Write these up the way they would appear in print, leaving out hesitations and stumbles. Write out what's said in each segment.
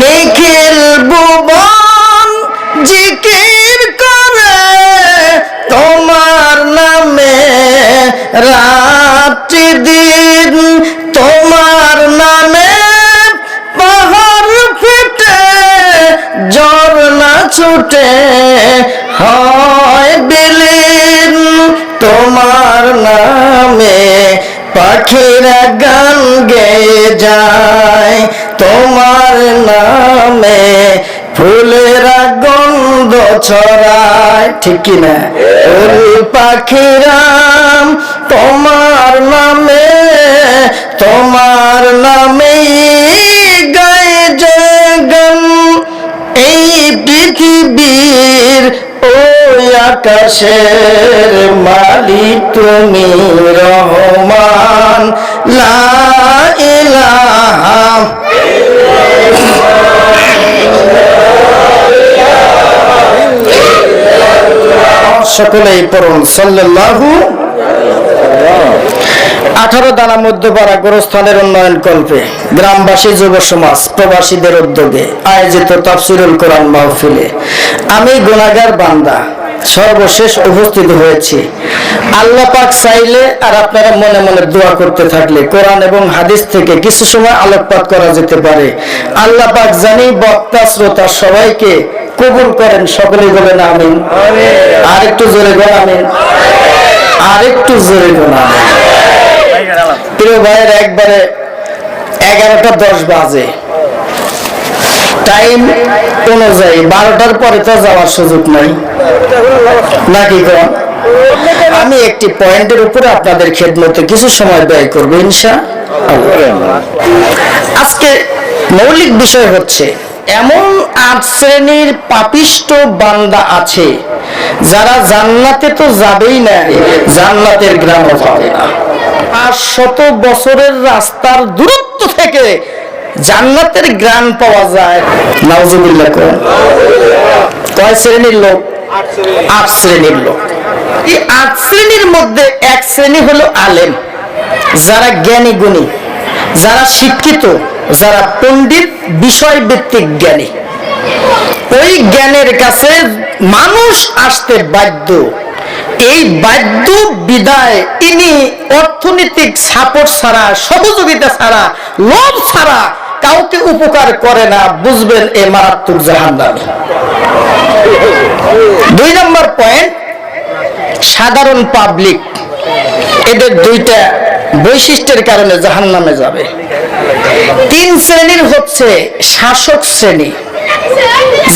নিখিল ভুবন জিকির করে তোমার নামে রাত্রি দিন, তোমার নামে পাহাড় ফেটে ঝরনা ছুটে হয় বিলীন, তোমার নামে পাখিরা গান গেয়ে যায়, তোমার নামে ফুলেরা গন্ধ ছড়ায়, ঠিক কিনা? ফুল পাখিরা তোমার নামে, তোমার নামেই গায়ে যে গান। এই পৃথিবীর ওই আকাশের মালিক তুমি রহমান, লা ইলাহা সকলেই পড়ুন সাল্লাল্লাহু। 18 দানা মধ্যপাড়া গোরস্থানের উন্নয়ন কল্পে গ্রামবাসী, যুব সমাজ, প্রবাসীদের উদ্যোগে আয়োজিত তাফসীরুল কোরআন মাহফিলে আমি গুনাহগার বান্দা সর্বশেষ উপস্থিত হয়েছি। আল্লাহ পাক চাইলে আর আপনারা মনে মনে দোয়া করতে থাকলে কোরআন এবং হাদিস থেকে কিছু সময় আলোকপাত করা যেতে পারে। আল্লাহ পাক জানি বক্তা শ্রোতা সবাইকে কবুল করেন, সকলেই বলেন আমিন। আর একটু জোরে বলেন আমিন, আর একটু জোরে বলেন আমিন। প্রিয় ভাইয়ের, একবারে 11:10 বাজে, টাইম অনুযায়ী 12টার পরে তো যাওয়ার সুযোগ নাই নাকি? আমি একটি পয়েন্টের উপরে আপনাদের খেদমতে কিছু সময় ব্যয় করবো ইনশাআল্লাহ। আজকে মৌলিক বিষয় হচ্ছে, এমন 8 শ্রেণীর পাপিষ্ট বান্দা আছে যারা জান্নাতে তো যাবেই না, জান্নাতের গ্রামও পাবে না। 500 বছরের রাস্তার দূরত্ব থেকে জান্নাতের গ্রাম পাওয়া যায়। নাউজুবিল্লাহ। কয় শ্রেণীর লোক? 8 শ্রেণীর লোক। এই 8 শ্রেণীর মধ্যে এক শ্রেণী হলো আলেম, যারা জ্ঞানী গুণী, যারা শিক্ষিত, যারা পণ্ডিত, বিষয় ভিত্তিক জ্ঞানী। ওই জ্ঞানের কাছে মানুষ আসতে বাধ্য। এই বাধ্য বিদায় তিনি অর্থনৈতিক সাপোর্ট ছাড়া, সহযোগিতা ছাড়া, লোভ ছাড়া কাউকে উপকার করে না। বুঝবেন এ মারাত্মক জাহান্নামী। 2 নম্বর পয়েন্ট, সাধারণ পাবলিক, এদের 2টা বৈশিষ্ট্যের কারণে জাহান্নামে যাবে। 3 শ্রেণীর হচ্ছে শাসক শ্রেণী,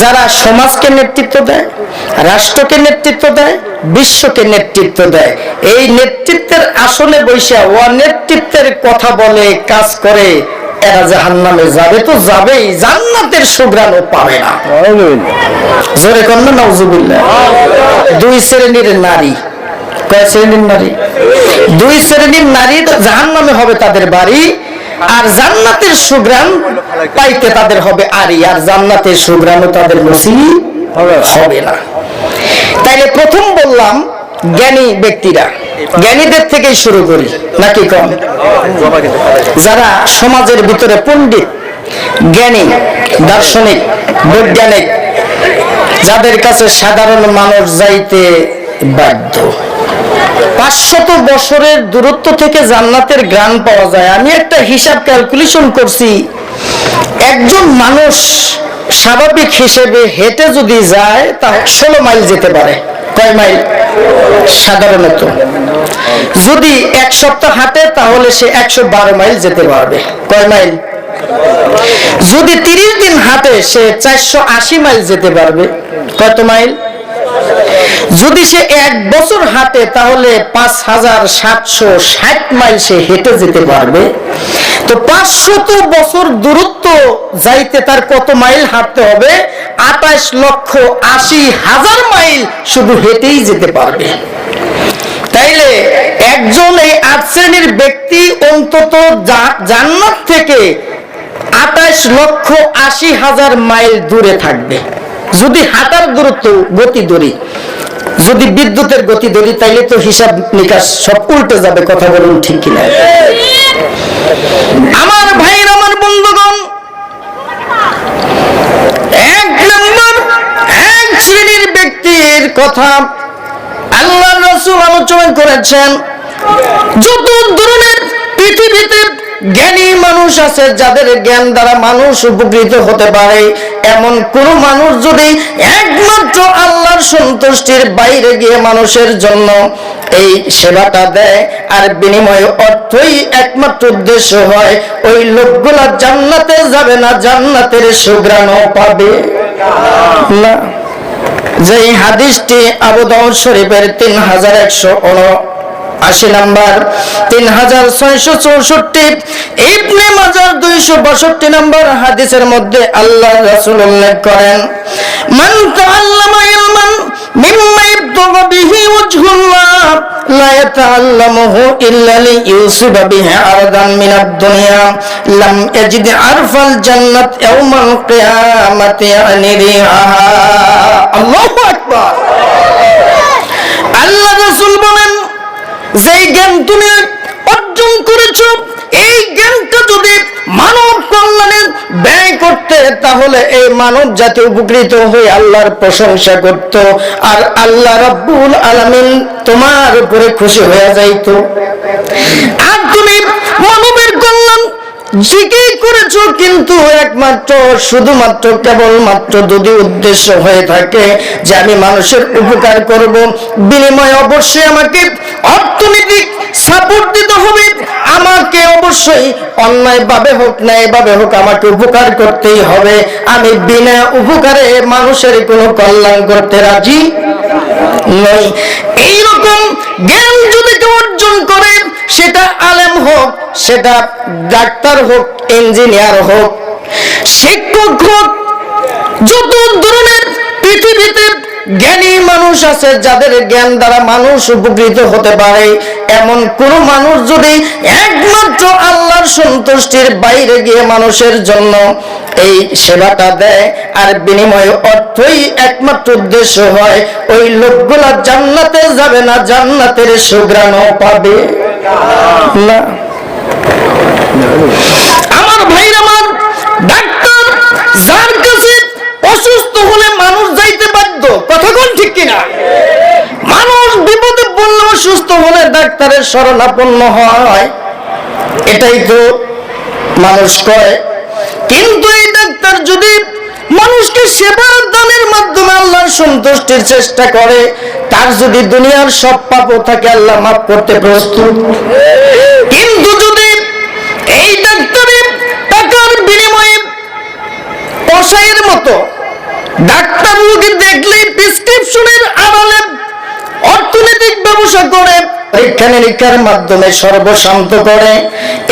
যারা সমাজকে নেতৃত্ব দেয়, রাষ্ট্রকে নেতৃত্ব দেয়, বিশ্বকে নেতৃত্ব দেয়। এই নেতৃত্বের আসনে বসে অনেতৃত্বের কথা বলে, কাজ করে, এরা জাহান্নামে যাবে তো যাবেই, জান্নাতের সুঘ্রাণও পাবে না। জোরে কর না নাউজুবিল্লাহ। 2 শ্রেণীর নারী। কয় শ্রেণীর নারী? 2 শ্রেণীর নারী জাহান্নামে হবে তাদের বাড়ি, আর জান্নাতের সুঘ্রাণ পাইতে তাদের হবে আরি, আর জান্নাতের সুঘ্রাণও তাদের নসিব হবে না। তাইলে প্রথম বললাম জ্ঞানী ব্যক্তিরা, জ্ঞানীদের থেকেই শুরু করি নাকি কম? যারা সমাজের ভিতরে পণ্ডিত, জ্ঞানী, দার্শনিক, বৈজ্ঞানিক, যাদের কাছে সাধারণ মানুষ যাইতে বাধ্য। 500 বছরের দূরত্ব থেকে জান্নাতের গ্রাম পাওয়া যায়। আমি একটা হিসাব ক্যালকুলেশন করছি, একজন মানুষ স্বাভাবিক হিসেবে হেঁটে যদি যায় তাহলে 16 মাইল যেতে পারে। কয় মাইল? সাধারণত যদি 1 সপ্তাহ হাঁটে তাহলে সে 112 মাইল যেতে পারবে। কয় মাইল? যদি 30 দিন হাঁটে সে 480 মাইল যেতে পারবে। কত মাইল? যদি সে 1 বছর হাঁটে তাহলে 5760 মাইল সে হেঁটে যেতে পারবে। তো 500 বছর দূরত্ব যাইতে তার কত মাইল হাঁটতে হবে? 28,80,000 মাইল শুধু হেঁটেই যেতে পারবে। তাইলে একজন এই 8 শ্রেণীর ব্যক্তি অন্তত জান্নাত থেকে 28,80,000 মাইল দূরে থাকবে। যদি হাঁটার দূরত্ব গতি ধরি, যদি বিদ্যুতের গতি ধরি, তাইলে তো হিসাব নিকাশ সব উল্টে যাবে। কথা বলুন ঠিক কিনা? আমার ভাইয়ের, আমার বন্ধুগণ, কথা আল্লাহর রাসূল আলোচনা করেছেন। যত ধরনের পৃথিবীতে জ্ঞানী মানুষ আছে, যাদের জ্ঞান দ্বারা মানুষ উপকৃত হতে পারে, এমন কোন মানুষ যদি একমাত্র আল্লাহর সন্তুষ্টির বাইরে গিয়ে মানুষের জন্য এই সেবাটা দেয় আর বিনিময়ে অর্থই একমাত্র উদ্দেশ্য হয়, ওই লোকগুলা জান্নাতে যাবে না, জান্নাতের সুঘ্রাণও পাবে না। যে হাদিসটি আবু দাউদ শরীফের 3179 নাম্বার, 3664, ইবনে মাজাহ 262 নাম্বার হাদিসের মধ্যে আল্লাহ রাসূল উল্লেখ করেন, মান তাআল্লামা ইলমান মিম্মা ইবতাগা বিহি ওয়াজহুল্লাহ লা ইয়াতাআল্লামুহু ইল্লা লিইউসিবা বিহি আরদান মিনাদ দুনিয়া লাম ইয়াজিদ আরফাল জান্নাত ইয়াওমাল কিয়ামাতি আনিরিহা। আল্লাহু আকবার। আল্লাহ রাসূল বলেন, যেই জ্ঞান তুমি অর্জন করেছো, এই জ্ঞানটা যদি মানব কল্যাণে ব্যয় করতে, তাহলে এই মানব জাতি উপকৃত হয়ে আল্লাহর প্রশংসা করত, আর আল্লাহ রাব্বুল আলামিন তোমার উপরে খুশি হয়ে যাইত। আর তুমি মানবের কল্যাণ জিকির করেছো, কিন্তু একমাত্র শুধুমাত্র কেবলমাত্র যদি উদ্দেশ্য হয়ে থাকে যে আমি মানুষের উপকার করব, বিনিময়ে অবশ্যই আমাকে অর্থনৈতিক সাপোর্ট দিতে হবে, আমাকে অবশ্যই অন্যায়ভাবে হোক ন্যায়ভাবে হোক আমাকে উপকার করতেই হবে, আমি বিনা উপকারে মানুষের কোনো কল্যাণ করতে রাজি নই। এইরকম জ্ঞান যদি কেউ অর্জন করে, সেটা আলেম হোক, সেটা ডাক্তার হোক, ইঞ্জিনিয়ার হোক, শিক্ষক হোক, যত ধরনের পৃথিবীতে জ্ঞানী মানুষ আছে, যাদের জ্ঞান দ্বারা মানুষ উপকৃত হতে পারে, এমন কোন মানুষ যদি একমাত্র আল্লাহর সন্তুষ্টির বাইরে গিয়ে মানুষের জন্য এই সেবাটা দেয় আর বিনিময়ে অর্থই একমাত্র উদ্দেশ্য হয়, ওই লোকগুলা জান্নাতে যাবে না, জান্নাতের সুঘ্রাণও পাবে না। আমার ভাইরা, আমার ডাক্তার যার কাছে অসুস্থ হলে মানুষ যাইতে বাধ্য, কথা কোন ঠিক কিনা? মানুষ বিপদে পড়লে অসুস্থ হলে ডাক্তারের শরণাপন্ন হয়, এটাই তো মানুষ কয়। কিন্তু এই ডাক্তার যদি মানুষকে সেবা দানের মাধ্যমে আল্লাহর সন্তুষ্টির চেষ্টা করে, তার যদি দুনিয়ার সব পাপও থাকে আল্লাহ মাফ করতে প্রস্তুত। কিন্তু যদি এই ডাক্তারের টাকার বিনিময়ে কসাইয়ের মতো ডাক্তার রোগী দেখলে প্রেসক্রিপশনের আড়ালে অর্থনৈতিক ব্যবসা করে, পরীক্ষা নিরীক্ষার মাধ্যমে সর্বশান্ত করে,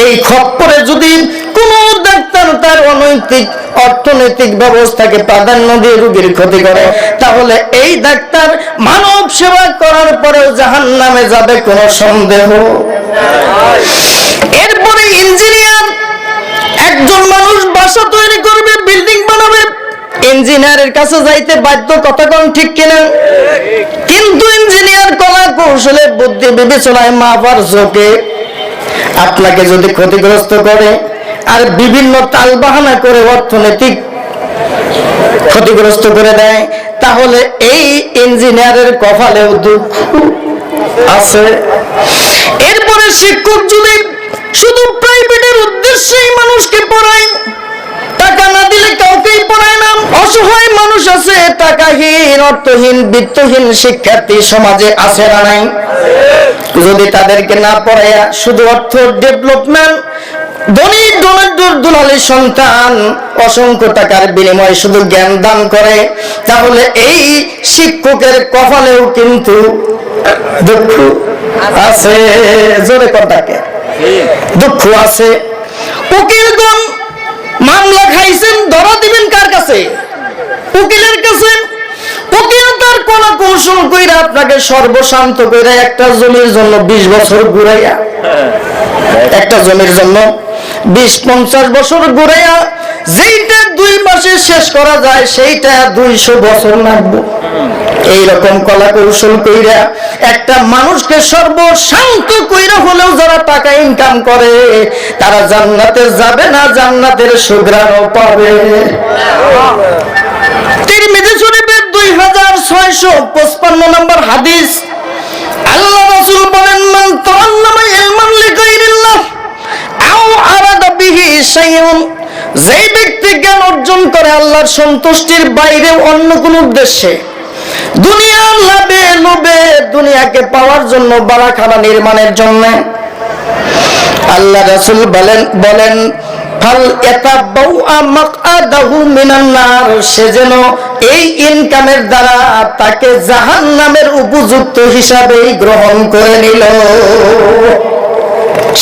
এই খপ্পরে যদি কোন ডাক্তার তার অনৈতিক অর্থনৈতিক ব্যবস্থাকে প্রাধান্য দিয়ে রোগীর ক্ষতি করে, তাহলে এই ডাক্তার মানব সেবা করার পরেও জাহান্নামে যাবে, কোনো সন্দেহ। এরপরে ইঞ্জিনিয়ার, একজন মানুষ বাসা তৈরি করবে, বিল্ডিং বানাবে, ইঞ্জিনিয়ারের কাছে যাইতে বাধ্য, কথা কোন ঠিক কিনা? কিন্তু ইঞ্জিনিয়ার কলা কৌশলে বুদ্ধি বিবেচনায় মাপার ঝোঁকে আপনাকে যদি ক্ষতিগ্রস্ত করে আর বিভিন্ন তালবাহানা করে অর্থনৈতিক ক্ষতিগ্রস্ত করে দেয়, তাহলে এই ইঞ্জিনিয়ারের কপালেও দুঃখ আছে। এরপরে শিক্ষক যদি শুধু প্রাইভেটের উদ্দেশ্যেই মানুষকে পড়ায়, টাকা না দিলে কাউকেই পড়ায় না। অসহায় মানুষ আছে, টাকাহীন, অর্থহীন, বিত্তহীন শিক্ষার্থী সমাজে আছে না নাই? যদি তাদেরকে না পড়াইয়া শুধু অর্থ ডেভেলপমেন্ট, ধনী দুলালী সন্তান অসংখ্য টাকার বিনিময়ে শুধু জ্ঞান দান করে, তাহলে এই শিক্ষকের কপালেও কিন্তু দুঃখ আছে। জোরে কথাকে দুঃখ আছে। উকিলগণ মামলা খাইছেন, ধরা দিবেন কার কাছে? উকিলের কাছে। উকিল তার কলা কৌশল কইরা আপনাকে সর্বশান্ত কইরা একটা জমির জন্য 20 বছর ঘুরাইয়া, একটা জমির জন্য 20-50 বছর ঘুরাইয়া যেইটা 2 মাসে শেষ করা যায় সেইটা 200 বছর লাগবে। এইরকম কলা কৌশল কইরা একটা মানুষকে সর্বশান্ত কইরা হলেও যারা টাকা ইনকাম করে, তারা জান্নাতে যাবে না, জান্নাতের সুঘ্রাণও পাবে। তিরমিজি শরীফের 2000 3655 নম্বর হাদিস। আল্লাহ রাসূল বলেন, মান তাআল্লামা ইলমান লিগাইরিল্লাহ আও আরাদা বিহি শাইউন, যেই ব্যক্তি জ্ঞান অর্জন করে আল্লাহর সন্তুষ্টির বাইরে অন্য কোন উদ্দেশ্যে, দুনিয়ার লাভে লোভে, দুনিয়াকে পাওয়ার জন্য, বাড়াখানা নির্মাণের জন্য, আল্লাহ রাসূল বলেন ফাল ইয়াতাবাউআ মাকআদাহু মিনান নার, সে যেন এই ইনকামের দ্বারা তাকে জাহান্নামের উপযুক্ত হিসাবে গ্রহণ করে নিল।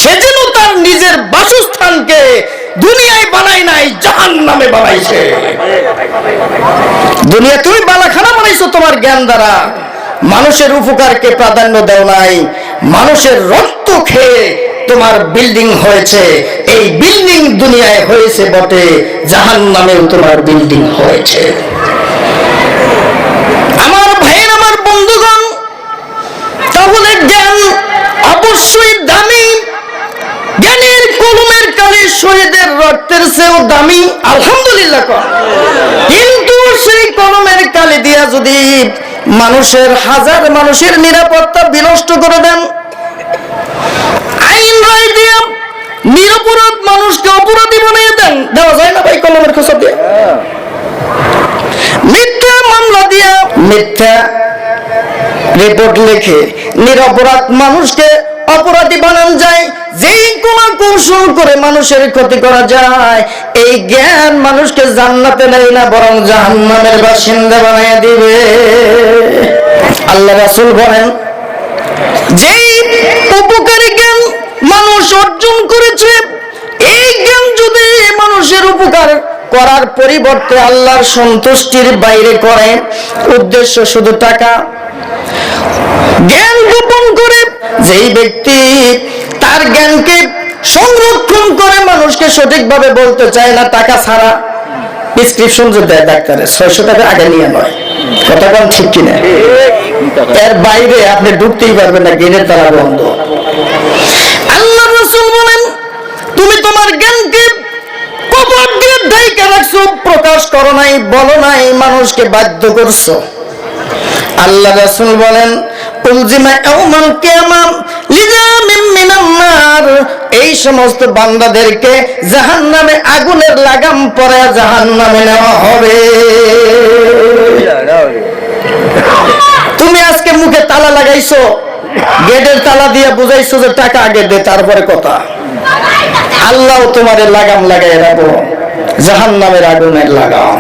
সে যেন তার নিজের বাসস্থানকে দুনিয়ায় বানাই নাই, জাহান্নামে বানাইছে। দুনিয়া তুমি বালাখানা বানাইছো তোমার জ্ঞান দ্বারা, মানুষের উপকারকে প্রাধান্য দেও নাই, মানুষের রক্ত খেয়ে তোমার বিল্ডিং হয়েছে। এই বিল্ডিং দুনিয়ায় হয়েছে বটে, জাহান্নামেও তোমার বিল্ডিং হয়েছে। আমার ভাইয়ের, আমার বন্ধুগণ, তাহলে জ্ঞান অবশ্যই দামি। জ্ঞানের কলমের কালি শহীদের রক্তের চেয়েও দামি, আলহামদুলিল্লাহ। কিন্তু সেই কলমের কালি দিয়া যদি মানুষের, হাজার মানুষের নিরাপত্তা বিনষ্ট করে দেন, আইন রায় দিয়া নিরপরাধ মানুষকে অপরাধী বানিয়ে দেন, দেওয়া যায় না ভাই কলমের খোঁচা দিয়ে? মিথ্যা মামলা দিয়া, মিথ্যা রিপোর্ট লিখে নিরপরাধ মানুষকে অপরাধী বানানো যায়, যেই কোন কৌশল করে মানুষের ক্ষতি করা যায়। এই জ্ঞান মানুষকে জান্নাতে নেয় না, বরং জাহান্নামের বাসিন্দা বানিয়ে দিবে। আল্লাহ রাসূল বলেন, যেই উপকারী জ্ঞান মানুষ অর্জন করেছে, এই জ্ঞান যদি মানুষের উপকার করার পরিবর্তে আল্লাহর সন্তুষ্টির বাইরে করে, উদ্দেশ্য শুধু টাকা, জ্ঞান গোপন করে, যেই ব্যক্তি তার জ্ঞানকে সংরক্ষণ করে মানুষকে সঠিকভাবে বলতে চায় না, টাকা ছাড়া প্রেসক্রিপশন যে দেয় ডাক্তারে 600 টাকা আগে নিয়ে নয়, কথা কোন ঠিক কিনা? এর বাইরে আপনি ঢুকতেই পারবেন না, জ্ঞানের দ্বারা বন্ধ। আল্লাহ রাসূল বলেন, তুমি তোমার জ্ঞানকে কপট দিয়ে ঢেকে রাখছো, প্রকাশ করো নাই, বলো নাই, মানুষকে বাধ্য করছো। আল্লাহ রাসূল বলেন, উলজিমা ইয়াউমাল কিয়ামা লিজামিন মিনান নার, এই সমস্ত বান্দাদেরকে জাহান্নামে আগুনের লাগাম পরে জাহান্নামে নেওয়া হবে। তুমি আজকে মুখে তালা লাগাইছো, গেটের তালা দিয়ে বুঝাইছো যে টাকা আগে দে, তারপরে কথা। আল্লাহ তোমারে লাগাম লাগাই রাখবো, জাহান্নামের আগুনের লাগাম।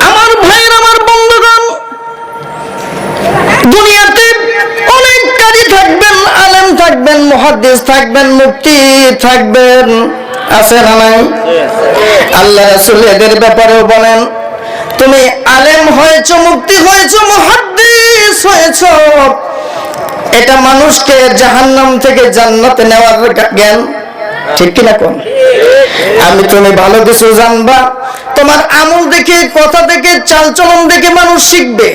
আমার ভাইয়ের, আমার বন্ধুগণ, দুনিয়াতে অনেক কারি থাকবেন, আলেম থাকবেন, মুহাদ্দিস থাকবেন, মুফতি থাকবেন, আছে না নাই? আল্লাহ রাসূল এদের ব্যাপারেও বলেন, তুমি আলেম হয়েছো, মুফতি হয়েছো, মুহাদ্দিস হয়েছো, এটা মানুষকে জাহান্নাম থেকে জান্নাতে নেওয়ার জ্ঞান, ঠিক কিনা কোন? আমি তুমি ভালো কিছু জানবা, তোমার আমল দেখে, কথা দেখে, চালচলন দেখে মানুষ শিখবে,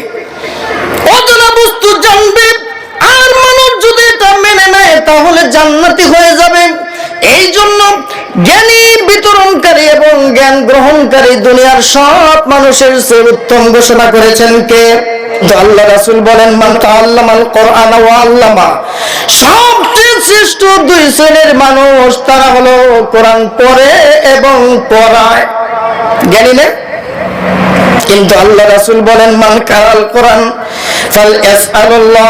অজানা বস্তু জানবে, আর মানুষ যদি এটা মেনে নেয় তাহলে জান্নাতি হয়ে যাবে। এই জন্য জ্ঞানী বিতরণকারী এবং জ্ঞান গ্রহণকারী দুনিয়ার সব মানুষের চেয়ে উত্তম ঘোষণা করেছেন কে? আল্লাহ রাসূল বলেন, মান তাআল্লামাল কুরআন ওয়া আল্লামা, সবচেয়ে শ্রেষ্ঠ দুই শ্রেণীর মানুষ তারা হলো কোরআন পড়ে এবং পড়ায়, জ্ঞানী না? কিন্তু আল্লাহ রাসূল বলেন, মান কারাল কোরআন ফাল ইয়াসআলুল্লাহ।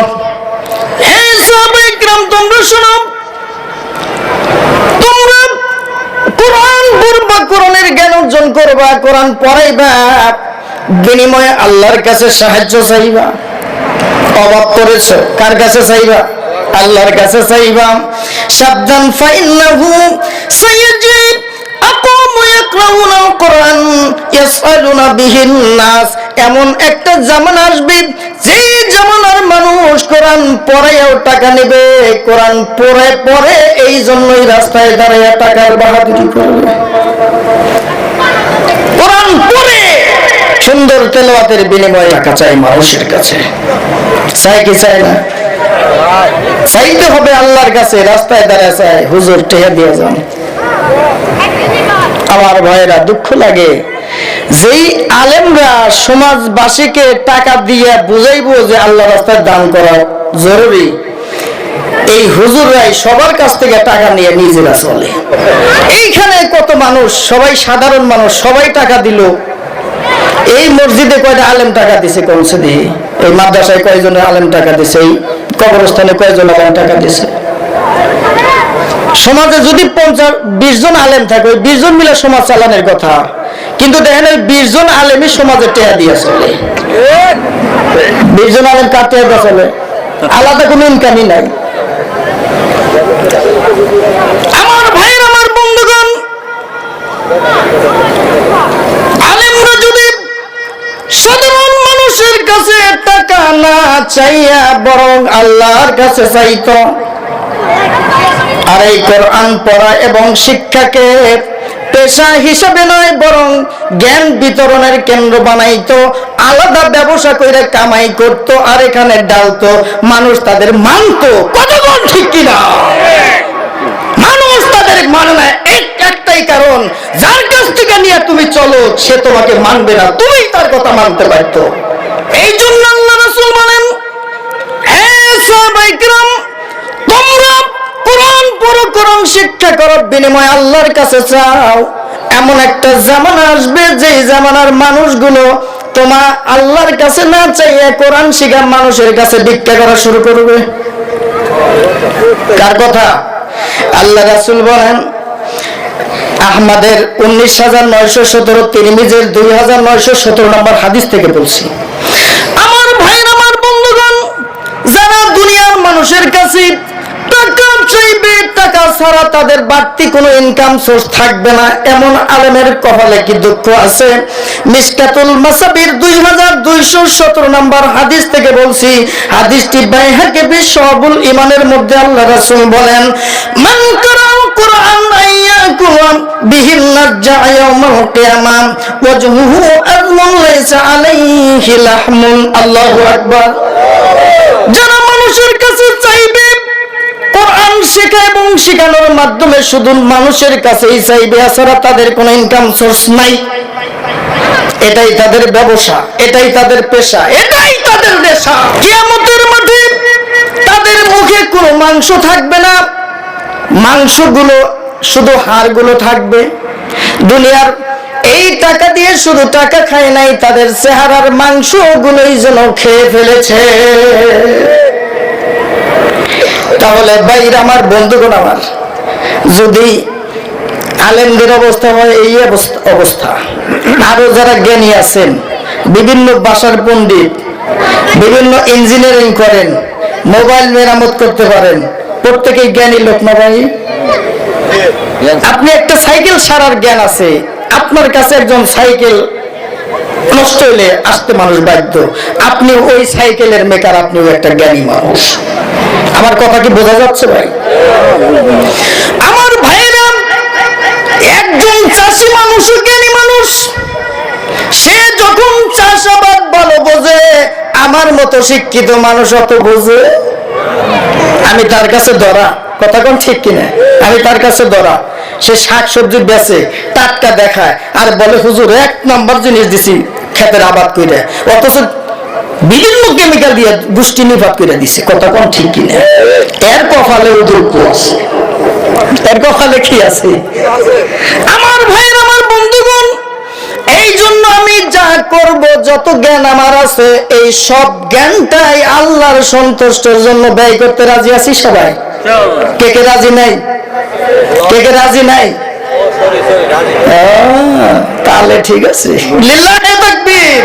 হে সাহাবায়ে কিরাম, তোমরা শোনো, তোমরা কোরআন পড়বা, কোরআনের জ্ঞান অর্জন করবা, কোরআন পড়াইবা, বিনিময়ে আল্লাহর কাছে সাহায্য চাইবা। অভাব করেছো, কার কাছে চাইবা? আল্লাহর কাছে চাইবা। সাবধান, ফাইন্নাহু সায়াজিব আকামু ইয়াকরাউনাল কোরআন ইয়াসআলুনা বিহিন নাস, এমন একটা জামানা আসবে যেই জামানার মানুষ কোরআন পড়ায়ও টাকা নেবে, কোরআন পড়ে পড়ে এই জন্যই রাস্তায় দাঁড়িয়ে টাকার বাহাদুরি করবে। কোরআন পড়ে সুন্দর তেলাওয়াতের বিনিময়ে টাকা চাই মানুষের কাছে, চাই কি চাই না? চাইতে হবে আল্লাহর কাছে, রাস্তায় দাঁড়ায় চাই হুজুর টেহা দিয়ে যান। আমার ভাইয়েরা, দুঃখ লাগে যেই আলেমরা সমাজবাসীকে টাকা দিয়ে বুঝাইবো যে আল্লাহ রাস্তায় দান করা জরুরি, এই হুজুররাই সবার কাছ থেকে টাকা নিয়ে নিজেরা চলে। এইখানে কত মানুষ, সবাই সাধারণ মানুষ, সবাই টাকা দিল। এই মসজিদে কয়টা আলেম টাকা দিছে কোনছে দিয়ে? এই মাদ্রাসায় কয়জনে আলেম টাকা দিছে? এই কবরস্থানে কয়জন আলেম টাকা দিছে? সমাজে যদি 50-20 জন আলেম থাকে, ওই 20 জন মিলে সমাজ চালানোর কথা, কিন্তু দেখেন 20 জন আলেমই সমাজে টেয়া দিয়ে চলে। 20 জন আলেম কার টেয়া দিয়ে চলে? আলাদা কোনো ইনকামই নাই। আমার ভাইয়ের, আমার বন্ধুগণ, আলেমরা যদি সাধারণ মানুষের কাছে টাকা না চাইয়া বরং আল্লাহর কাছে চাইতো, আর এই কোরআন পড়া এবং শিক্ষাকে পেশা হিসাবে নয় বরং জ্ঞান বিতরণের কেন্দ্র বানাইতো, আলাদা ব্যবসা করে কামাই করত আর এখানে ডালতো, মানুষ তাদের মানতো। কতক্ষণ ঠিক কিনা? মানুষ তাদের মানে না, একটাই কারণ, যার কাছ থেকে নিয়ে তুমি চলো সে তোমাকে মানবে না, তুমি তার কথা মানতে পারতো। এই জন্য আল্লাহ রাসূল বলেন, হে সাহাবায়ে কিরাম, তোমরা কোরআন পড়ো, কোরআন শিক্ষা করো, বিনিময়ে আল্লাহর কাছে চাও। এমন একটা জামানা আসবে যে জামানার মানুষগুলো তোমার আল্লাহর কাছে না চাইয়ে কোরআন শিখা মানুষের কাছে ভিক্ষা করা শুরু করবে। কার কথা? আল্লাহ রাসূল বলেন, আহমদের 19,917, তিরমিজির 2,917 নম্বর হাদিস থেকে বলছি। আমার ভাইরা, আমার বন্ধুগণ, যারা দুনিয়ার মানুষের কাছে টাকা চাইবে, টাকা ছাড়া তাদের বাড়তি কোনো ইনকাম সোর্স থাকবে না, এমন আলেমের কপালে কি দুঃখ আছে? মিশকাতুল মাসাবির 2,217 নম্বর হাদিস থেকে বলছি। হাদিসটি বাইহাকি বিশুআবুল ঈমানের মধ্যে আল্লাহ রাসূল বলেন, মান কারাল কুরআন আইয়াকুম বিহিন নাজ্জা ইয়াউমাল কিয়ামাহ ওয়াজহুহু আযমুন লাইসা আলাইহি লাহমুন। আল্লাহু আকবার। যারা মানুষের কাছে চাইবে, কোরআন শেখা এবং শেখানোর মাধ্যমে শুধু মানুষের কাছেই চাইবে, এছাড়া তাদের কোনো ইনকাম সোর্স নাই, এটাই তাদের ব্যবসা, এটাই তাদের পেশা, এটাই তাদের নেশা। কিয়ামতের মাঠে তাদের মুখে কোনো মাংস থাকবে না, মাংসগুলো শুধু হাড়গুলো থাকবে। দুনিয়ার এই টাকা দিয়ে শুধু টাকা খায় নাই, তাদের চেহারার মাংসগুলোই যেন খেয়ে ফেলেছে। তাহলে ভাইরা, আমার বন্ধুগণ, আমার যদি আলেমদের অবস্থা হয় এই অবস্থা, আরো যারা জ্ঞানী আছেন, বিভিন্ন ভাষার পণ্ডিত, বিভিন্ন ইঞ্জিনিয়ারিং করেন, মোবাইল মেরামত করতে পারেন, প্রত্যেকেই জ্ঞানী লোক না ভাই? আপনি একটা সাইকেল সারার জ্ঞান আছে, আপনার কাছে একজন সাইকেল নষ্ট হইলে আসতে মানুষ বাধ্য, আপনি ওই সাইকেলের মেকার, আপনিও একটা জ্ঞানী মানুষ। আমার কথা কি বোঝা যাচ্ছে ভাই? আমার ভাইরা, একজন চাষি মানুষও জ্ঞানী মানুষ। সে যখন চাষাবাদ ভালো বোঝে, আমার মতো শিক্ষিত মানুষ অত বোঝে? আমি তার কাছে ধরা, কথা কোন ঠিক কিনা? আমি তার কাছে ধরা, সে শাকসবজি বেচে, টাটকা দেখায়, আর বলে হুজুর 1 নম্বর জিনিস দিছি ক্ষেতের আবাদ করে, অথচ বিভিন্ন কেমিক্যাল দিয়ে গোষ্ঠী নিপাত করে দিছে। কথা কোন ঠিক কিনা? এর কপালে দুঃখ আছে, এর কপালে কি আছে? আমার ভাইয়ের, আমার বন্ধুগণ, এই জন্য আমি যা করব, যত জ্ঞান আমার আছে, এই সব জ্ঞানটাই আল্লাহর সন্তুষ্টের জন্য ব্যয় করতে রাজি আছি সবাই। কে কে রাজি নাই? কে কে রাজি নাই? তাহলে ঠিক আছে, লিল্লাহি তাকবীর।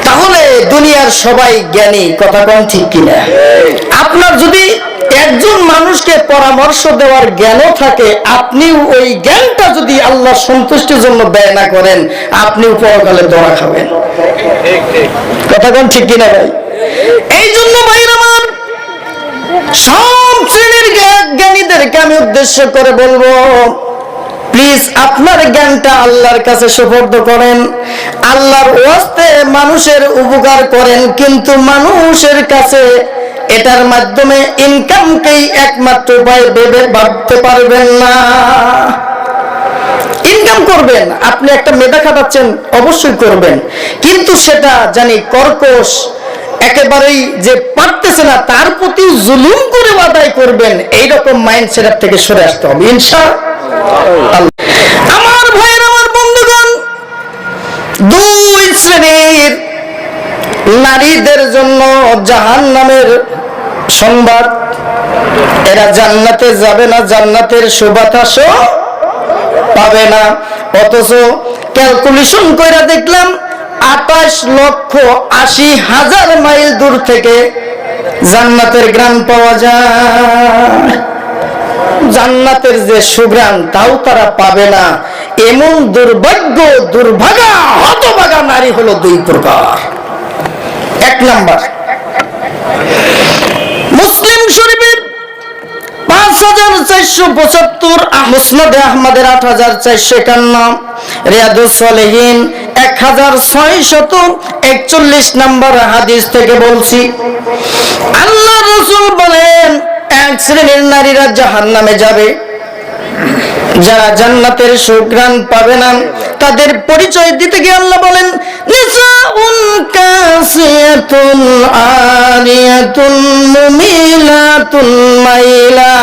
তাহলে দুনিয়ার সবাই জ্ঞানী, কথা কোন ঠিক কিনা? আপনার যদি একজন মানুষকে পরামর্শ দেওয়ার জ্ঞানও থাকে, আপনি ওই জ্ঞানটা যদি আল্লাহর সন্তুষ্টির জন্য ব্যয় না করেন, আপনি পরকালে ধরা খাবেন। কথা কোন ঠিক কিনা ভাই? এই জন্য ভাইরা আমার, সব শ্রেণীর জ্ঞানীদেরকে আমি উদ্দেশ্য করে বলবো, প্লিজ আপনার জ্ঞানটা আল্লাহর কাছে সুপর্দ করেন, আল্লাহর ওয়াস্তে মানুষের উপকার করেন, কিন্তু মানুষের কাছে এটার মাধ্যমে ইনকামকেই একমাত্র উপায় ভেবে ভাবতে পারবেন না। ইনকাম করবেন, আপনি একটা মেধা খাটাচ্ছেন, অবশ্যই করবেন, কিন্তু সেটা জানি কর্কশ, একেবারেই যে পারতেছে না তার প্রতি জুলুম করে আদায় করবেন, এইরকম মাইন্ড সেট থেকে সরে আসতে হবে ইনশাআল্লাহ। আমার ভাইয়ের, আমার বন্ধুগণ, দুই শ্রেণীর নারীদের জন্য জাহান্নামের সংবাদ। এরা জান্নাতে যাবে না, জান্নাতের সুবাতাসও পাবে না। অথচ ক্যালকুলেশন করে দেখলাম 28,80,000 মাইল দূর থেকে জান্নাতের ঘ্রাণ পাওয়া যায়। জান্নাতের যে সুঘ্রাণ তাও তারা পাবে না। এমন দুর্ভাগ্য, দুর্ভাগা, হতভাগা নারী হলো দুই প্রকার। এক নাম্বার, মুসলিম শরীফের 5475, মুসনাদে আহমদের 8451, রিয়াদুস সালেহিন 1641 নম্বর হাদিস থেকে বলছি, আল্লাহ রাসূল বলেন, এক শ্রেণীর নারীরা জাহান্নামে যাবে, যারা জান্নাতের সুঘ্রাণ পাবে না। তাদের পরিচয় দিতে গিয়ে আল্লাহ বলেন, নিসাউন কাসিয়াতুন আরিয়াতুন মুমিলাতুন মাইলা।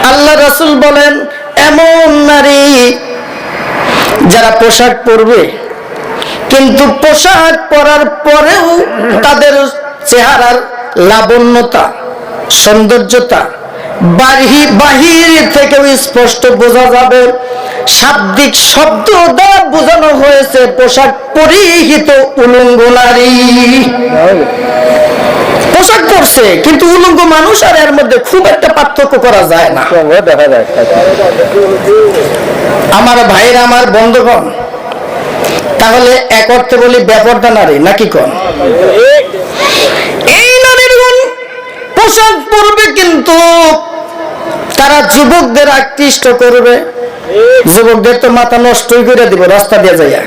আল্লাহ রাসূল বলেন, এমন নারী যারা পোশাক পরবে, কিন্তু পোশাক পরার পরেও তাদের চেহারার লাবণ্যতা, সৌন্দর্যতা বাহির থেকেও স্পষ্ট বোঝা যাবে। শাব্দিক শব্দ দ্বারা বোঝানো হয়েছে পোশাক পরিহিত উলঙ্গ নারী। পোশাক পরছে কিন্তু উলঙ্গ মানুষ, আর এর মধ্যে খুব একটা পার্থক্য করা যায় না। আমার ভাইরা, আমার বন্ধুগণ, তাহলে এক অর্থে বলি বেপরদা নারী নাকি কোন? এই নারীগণ পোশাক পরবে কিন্তু তারা যুবকদের আকৃষ্ট করবে। যুবকদের তো মাথা নষ্টই করে দিব রাস্তা দিয়ে যাইয়া।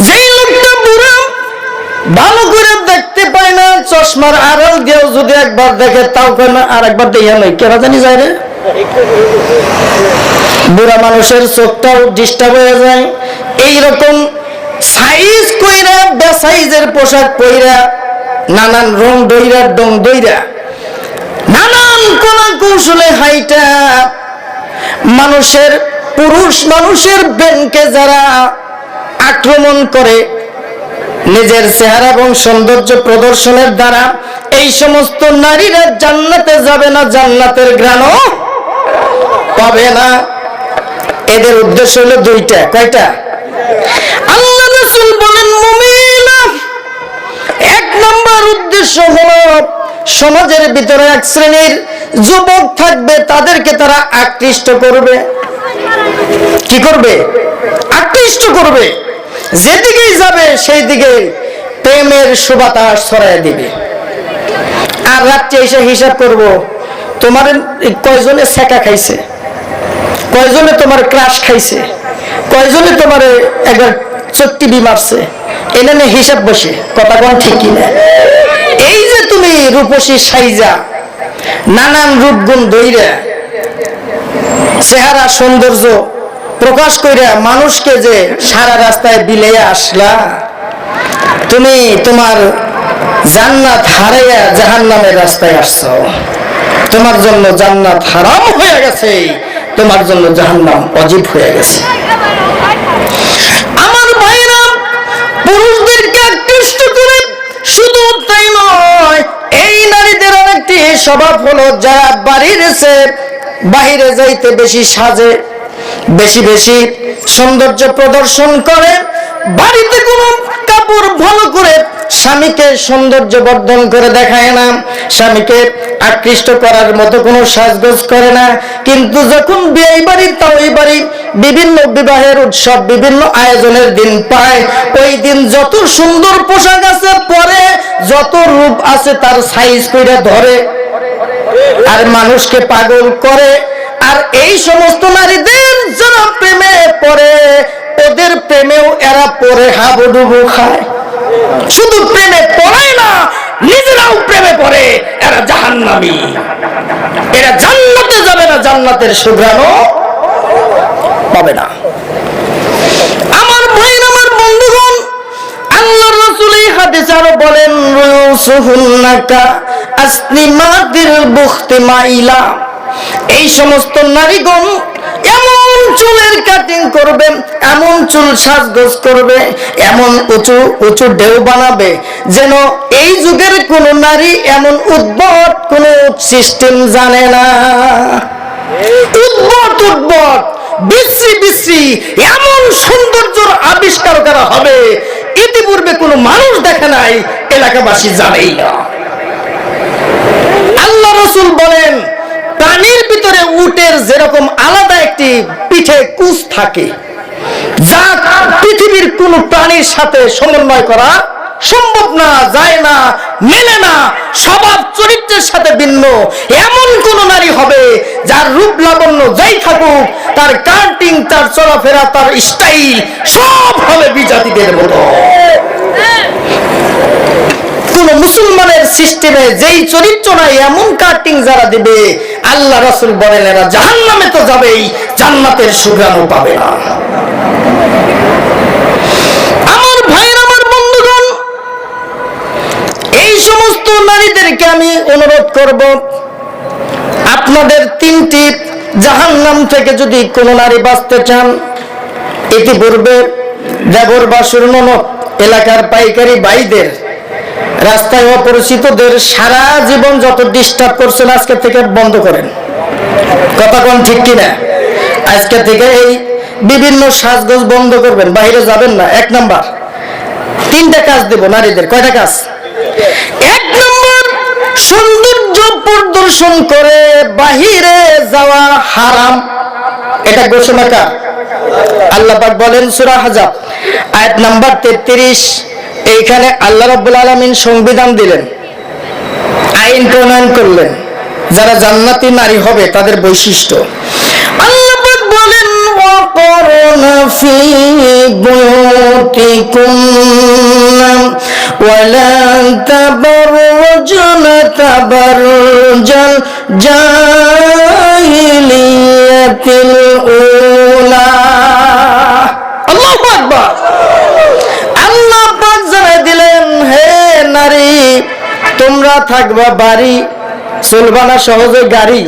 যেই লোকটা বুড়া, ভালো করে দেখতে পায় না, চশমার আড়াল দিয়েও যদি একবার দেখে তাও কেন আর একবার দেয়া নয়, কেন জানি যায় রে। বুড়া মানুষের চোখটাও ডিস্টার্ব হয়ে যায়। এইরকম সাইজ কইরা, বেসাইজের পোশাক পইরা, নানান রং দইরা, ডং দইরা, নানান কোনা কৌশলে হাইটা মানুষের, পুরুষ মানুষের ব্রেনকে যারা আক্রমণ করে নিজের চেহারা এবং সৌন্দর্য প্রদর্শনের দ্বারা, এই সমস্ত নারীরা জান্নাতে যাবে না, জান্নাতের ঘ্রাণও পাবে না। এদের উদ্দেশ্য হলো দুইটা। কয়টা? আল্লাহ রাসূল বলেন, মুমিনা, এক নম্বর উদ্দেশ্য হলো সমাজের ভিতরে এক শ্রেণীর যুবক থাকবে, তাদেরকে তারা আকৃষ্ট করবে। কি করবে? আকৃষ্ট করবে। যেদিকেই যাবে সেই দিকে প্রেমের সুবাতাস ছড়ায় দিবে। আর রাত্রে এসে হিসাব করব, তোমার কয়জনে সেকা খাইছে, কয়জনে তোমার ক্রাশ খাইছে, কয়জনে তোমার একবার চট্টিবি মারছে, এটা নিয়ে হিসাব বসে। কথা কোন ঠিক কিনা? এই যে তুমি রূপসী সাইজা, নানান রূপগুণ ধইরা, চেহারা সৌন্দর্য প্রকাশ কইরা মানুষকে যে সারা রাস্তায় বিলাইয়া আসলা, তুমি তোমার জান্নাত হারাইয়া জাহান্নামের রাস্তায় আসছো। তোমার জন্য জান্নাত হারাম হয়ে গেছে, তোমার জন্য জাহান্নাম অজীব হয়ে গেছে। আমার ভাইরা, পুরুষদেরকে আকৃষ্ট করে শুধু তাই নয়, এই নারীদের আরেকটি স্বভাব হলো, যারা বাহিরে যাইতে বেশি সাজে, বেশি বেশি সৌন্দর্য প্রদর্শন করে, বাড়িতে কোনো কাপড় ভালো করে স্বামীকে সৌন্দর্য বর্ধন করে দেখায় না, স্বামীকে আকৃষ্ট করার মতো কোনো সাজগোজ করে না। কিন্তু যখন বিয়ে বাড়ি, তাই বাড়ি, বিভিন্ন বিবাহের উৎসব, বিভিন্ন আয়োজনের দিন পায়, ওই দিন যত সুন্দর পোশাক আছে পরে, যত রূপ আছে তার সাইজ করে ধরে আর মানুষকে পাগল করে। আর এই সমস্ত নারীদের যারা প্রেমে পড়ে, ওদের প্রেমেও এরা পড়ে হাবুডুবু খায়। শুধু প্রেমে পড়ায় না, নিজেরাও প্রেমে পড়ে। এরা জাহান্নামী, এরা জান্নাতে যাবে না, জান্নাতের সুঘ্রাণও পাবে না। আমার ভাই, আমার বন্ধুগণ, আল্লাহর রাসূল এই হাদিসে আরো বলেন, রুসুহুন্নাকা আসনিমাতিল বুখতি মাইলা, এই সমস্ত নারীগণ এমন চুলের কাটিং করবে, এমন চুল সাজগোজ করবে, এমন উঁচু উঁচু ঢেউ বানাবে, যেন এই যুগের কোন নারী এমন উদ্ভট কোন সিস্টেম জানে না। উদ্ভট উদ্ভট বিশ্রী বিশ্রী এমন সৌন্দর্যের আবিষ্কার করা হবে, ইতিপূর্বে কোনো মানুষ দেখে নাই, এলাকাবাসী জানেই না। আল্লাহ রাসূল বলেন, প্রাণীর ভিতরে উটের যেরকম আলাদা একটি পিঠে কুচ থাকে, যা পৃথিবীর কোন প্রাণীর সাথে সমন্বয় করা সম্ভব না, যায় না, মেলে না, স্বভাব চরিত্রের সাথে ভিন্ন, এমন কোন নারী হবে যার রূপ লাবণ্য যাই থাকুক, তার কাটিং, তার চলাফেরা, তার স্টাইল সব হবে বিজাতিদের মতো। কোন মুসলমানের সিস্টেমে যেই চরিত্র নাই, এমন কাটিং যারা দিবে, আল্লাহ রাসূল বলেন এরা জাহান্নামে তো যাবেই, জান্নাতের সুঘ্রাণও পাবে না। আমার ভাইয়ের, আমার বন্ধুগণ, এই সমস্ত নারীদেরকে আমি অনুরোধ করব, আপনাদের তিনটি জাহান্নাম থেকে যদি কোন নারী বাঁচতে চান, ইতিপূর্বে দেবর বাসুর ননদ, এলাকার পাইকারি ভাইদের, রাস্তায় অপরিচিতদের সারা জীবন যত ডিস্টার্ব করছেন, আজকে থেকে বন্ধ করেন। কথা কোন ঠিক কিনা? আজকে থেকে এই বিভিন্ন সাজগোজ বন্ধ করবেন, বাইরে যাবেন না। এক নাম্বার, তিনটা কাজ দেব নারীদের। কয়টা কাজ? এক নম্বর, সৌন্দর্য প্রদর্শন করে বাহিরে যাওয়া হারাম। এটা ঘোষণা কার? আল্লাহ পাক বলেন সূরা আহজাব আয়াত নাম্বার 33। এইখানে আল্লাহ রাব্বুল আলামিন সংবিধান দিলেন, আইন প্রণয়ন করলেন, যারা জান্নাতি নারী হবে তাদের বৈশিষ্ট্য। আল্লাহ পাক বলেন, ওয়াকরনা ফি বুয়ুতিকুন্না ওয়ালা তাবাররুজনা তাবাররুজাল জাহিলিয়াতিল উলা। আল্লাহু আকবার। আল্লাহ পাক জানাই দিলেন, হে নারী, তোমরা থাকবা বাড়ি, চলবা না সহজে গাড়ি।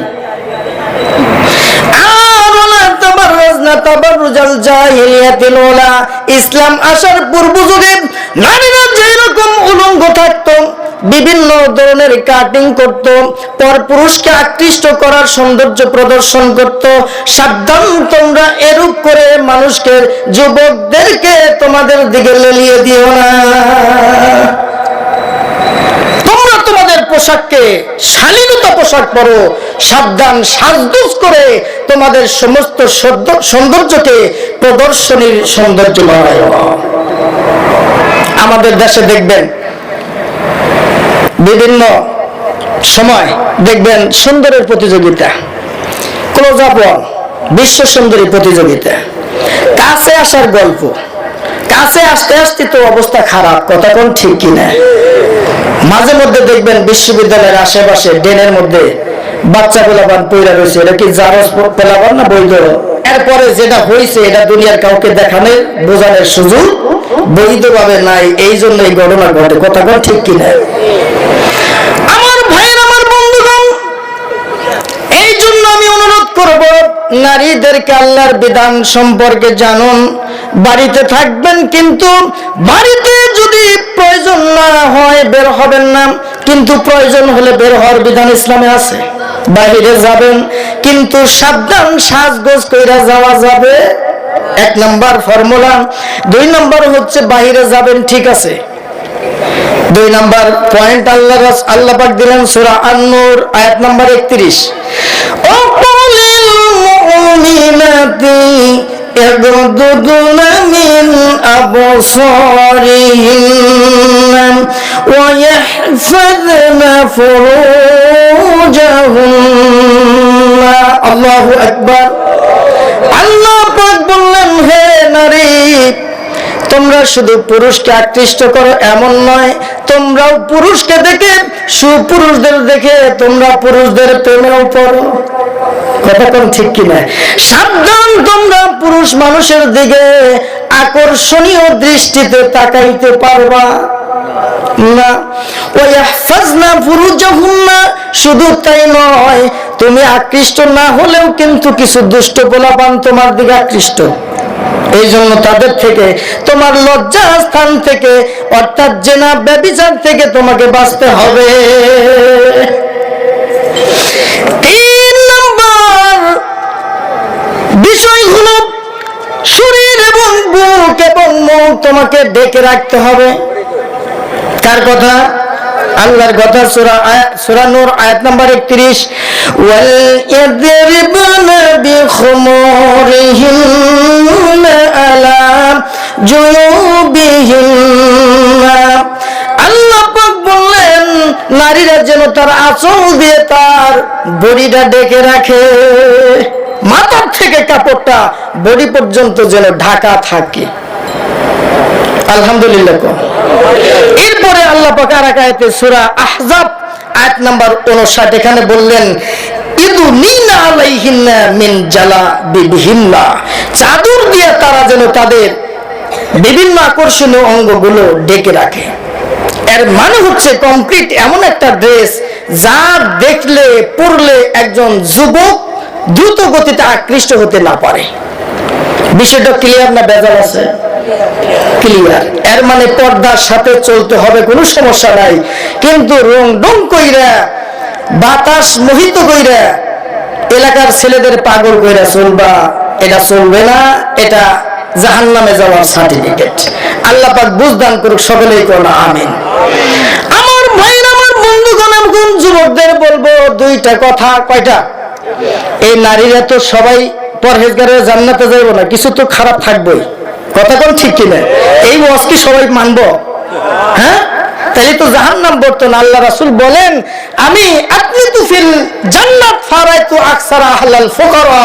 ইসলাম আসার পূর্ব যুগে নারীরা যেরকম উলঙ্গ থাকতো, বিভিন্ন ধরনের কাটিং করত, পরপুরুষকে আকৃষ্ট করার সৌন্দর্য প্রদর্শন করত, সাবধান তোমরা এরূপ করে মানুষকে, যুবকদেরকে তোমাদের দিকে লেলিয়ে দিও না। তোমরা তোমাদের পোশাককে শালীনতা পোশাক পরো, সাবধান সাজগোজ করে তোমাদের সমস্ত সৌন্দর্যকে প্রদর্শনীর সৌন্দর্য বানাও। আমাদের দেশে দেখবেন বিভিন্ন সময় দেখবেন সুন্দরের প্রতিযোগিতা, ক্লোজ আপ ওয়ান, বিশ্ব সুন্দরী প্রতিযোগিতা, কাছে আসার গল্প। কাছে আসতে আসতে তো অবস্থা খারাপ, কথা কোন ঠিক কিনা? মাঝে মধ্যে দেখবেন বিশ্ববিদ্যালয়ের আশেপাশে ড্রেনের মধ্যে বাচ্চা পোলাপান পইরা রয়েছে। এটা কি জারজ পোলাপান না বৈধ? এরপরে যেটা হয়েছে এটা দুনিয়ার কাউকে দেখানোর বোঝানোর সুযোগ বৈধভাবে নাই, এই জন্য এই ঘটনা ঘটে। কথা কোন ঠিক কিনা? আমার ভাইয়ের, আমার বন্ধুগণ, এই জন্য আমি অনুরোধ করব নারীদেরকে আল্লাহর বিধান সম্পর্কে জানুন। বাড়িতে থাকবেন, কিন্তু বাড়িতে যদি প্রয়োজন না হয় বের হবেন না, কিন্তু প্রয়োজন হলে বের হওয়ার বিধান ইসলামে আছে। বাহিরে যাবেন, কিন্তু সাবধান সাজগোজ কইরা যাওয়া যাবে, এক নাম্বার ফর্মুলা। দুই নাম্বার হচ্ছে বাহিরে যাবেন, ঠিক আছে, দুই নাম্বার পয়েন্ট আল্লাহ পাক দিলেন সূরা আন-নূর আয়াত নাম্বার 31। ওয়াকুলিল মুমিনাতি ইয়াগদুদুনা মিন আবসারিহিন্না ওয়া ইয়াহফাযনা ফুরুজাহুন্না। আল্লাহু আকবার। আল্লাহ পাক বললেন, হে নারী, তোমরা শুধু পুরুষকে আকৃষ্ট করো এমন নয়, তোমরাও পুরুষকে দেখে, সুপুরুষদের দেখে তোমরা পুরুষদের প্রেমেও পড়ো। কথা কোন ঠিক কিনা? সাবধান, তোমরা পুরুষ মানুষের দিকে আকর্ষণীয় দৃষ্টিতে তাকাইতে পারবা না। ওয়াহফাজনা ফুরুজাহুন্না, শুধু তাই নয়, তুমি আকৃষ্ট না হলেও কিন্তু কিছু দুষ্ট পোলাপান তোমার দিকে আকৃষ্ট। এই জন্য তাদের থেকে, তোমার লজ্জা স্থান থেকে, অর্থাৎ জেনা ব্যভিচার থেকে তোমাকে বাঁচতে হবে। 3 নম্বর বিষয় হলো শরীর এবং বুক এবং মুখ তোমাকে ঢেকে রাখতে হবে। কার কথা? আল্লাহর কথা। সূরা নূর আয়াত নাম্বার 31, ওয়াল ইয়াদরিবনা বিখুমুরিহিন্না আলা জুনুবিহিন্না। আল্লাহ পাক বললেন, নারীরা যেন তার আঁচল দিয়ে তার বডিটা ঢেকে রাখে, মাথার থেকে কাপড়টা বডি পর্যন্ত যেন ঢাকা থাকে। আলহামদুলিল্লাহ। এরপরে আল্লাহ পাক আর এক আয়াতে সূরা আহজাব আয়াত নাম্বার 59, এখানে বললেন, ইদুনিনা আলাইহিন্না মিন জালাবিবিহিন্না, চাদর দিয়ে তারা যেন তাদের বিভিন্ন আকর্ষণীয় অঙ্গগুলো ঢেকে রাখে। এর মানে হচ্ছে কমপ্লিট এমন একটা ড্রেস যা দেখলে পরলে একজন যুবক দ্রুত গতিতে আকৃষ্ট হতে না পারে। বিষয়টা ক্লিয়ার না ভেজাল আছে? ক্লিয়ার। এর মানে পর্দার সাথে চলতে হবে, কোনো সমস্যা নাই, কিন্তু রং ডং কইরা, বাতাস মোহিত কইরা, এলাকার ছেলেদের পাগল কইরা চলবা, এটা চলবে না। এটা জাহান্নামে যাওয়ার সার্টিফিকেট। আল্লাহ পাক বুঝদান করুক, সকলেই করুন আমিন। আমার ভাইরা, আমার বন্ধুগণ, আমি যুবকদের বলবো 2টা কথা। কয়টা? এই নারীরা তো সবাই পরহেজগারে জান্নাতে যাইব না, কিছু তো খারাপ থাকবেই। কথা কোন ঠিক কিনা? এই ওয়াজ কি সবাই মানবো? হ্যাঁ, তাই তো জাহান্নাম বর্তন। আল্লাহ রাসূল বলেন, আমি আতনিতু ফিল জান্নাত ফারাইতু আকসারা আহলাল ফুকারা।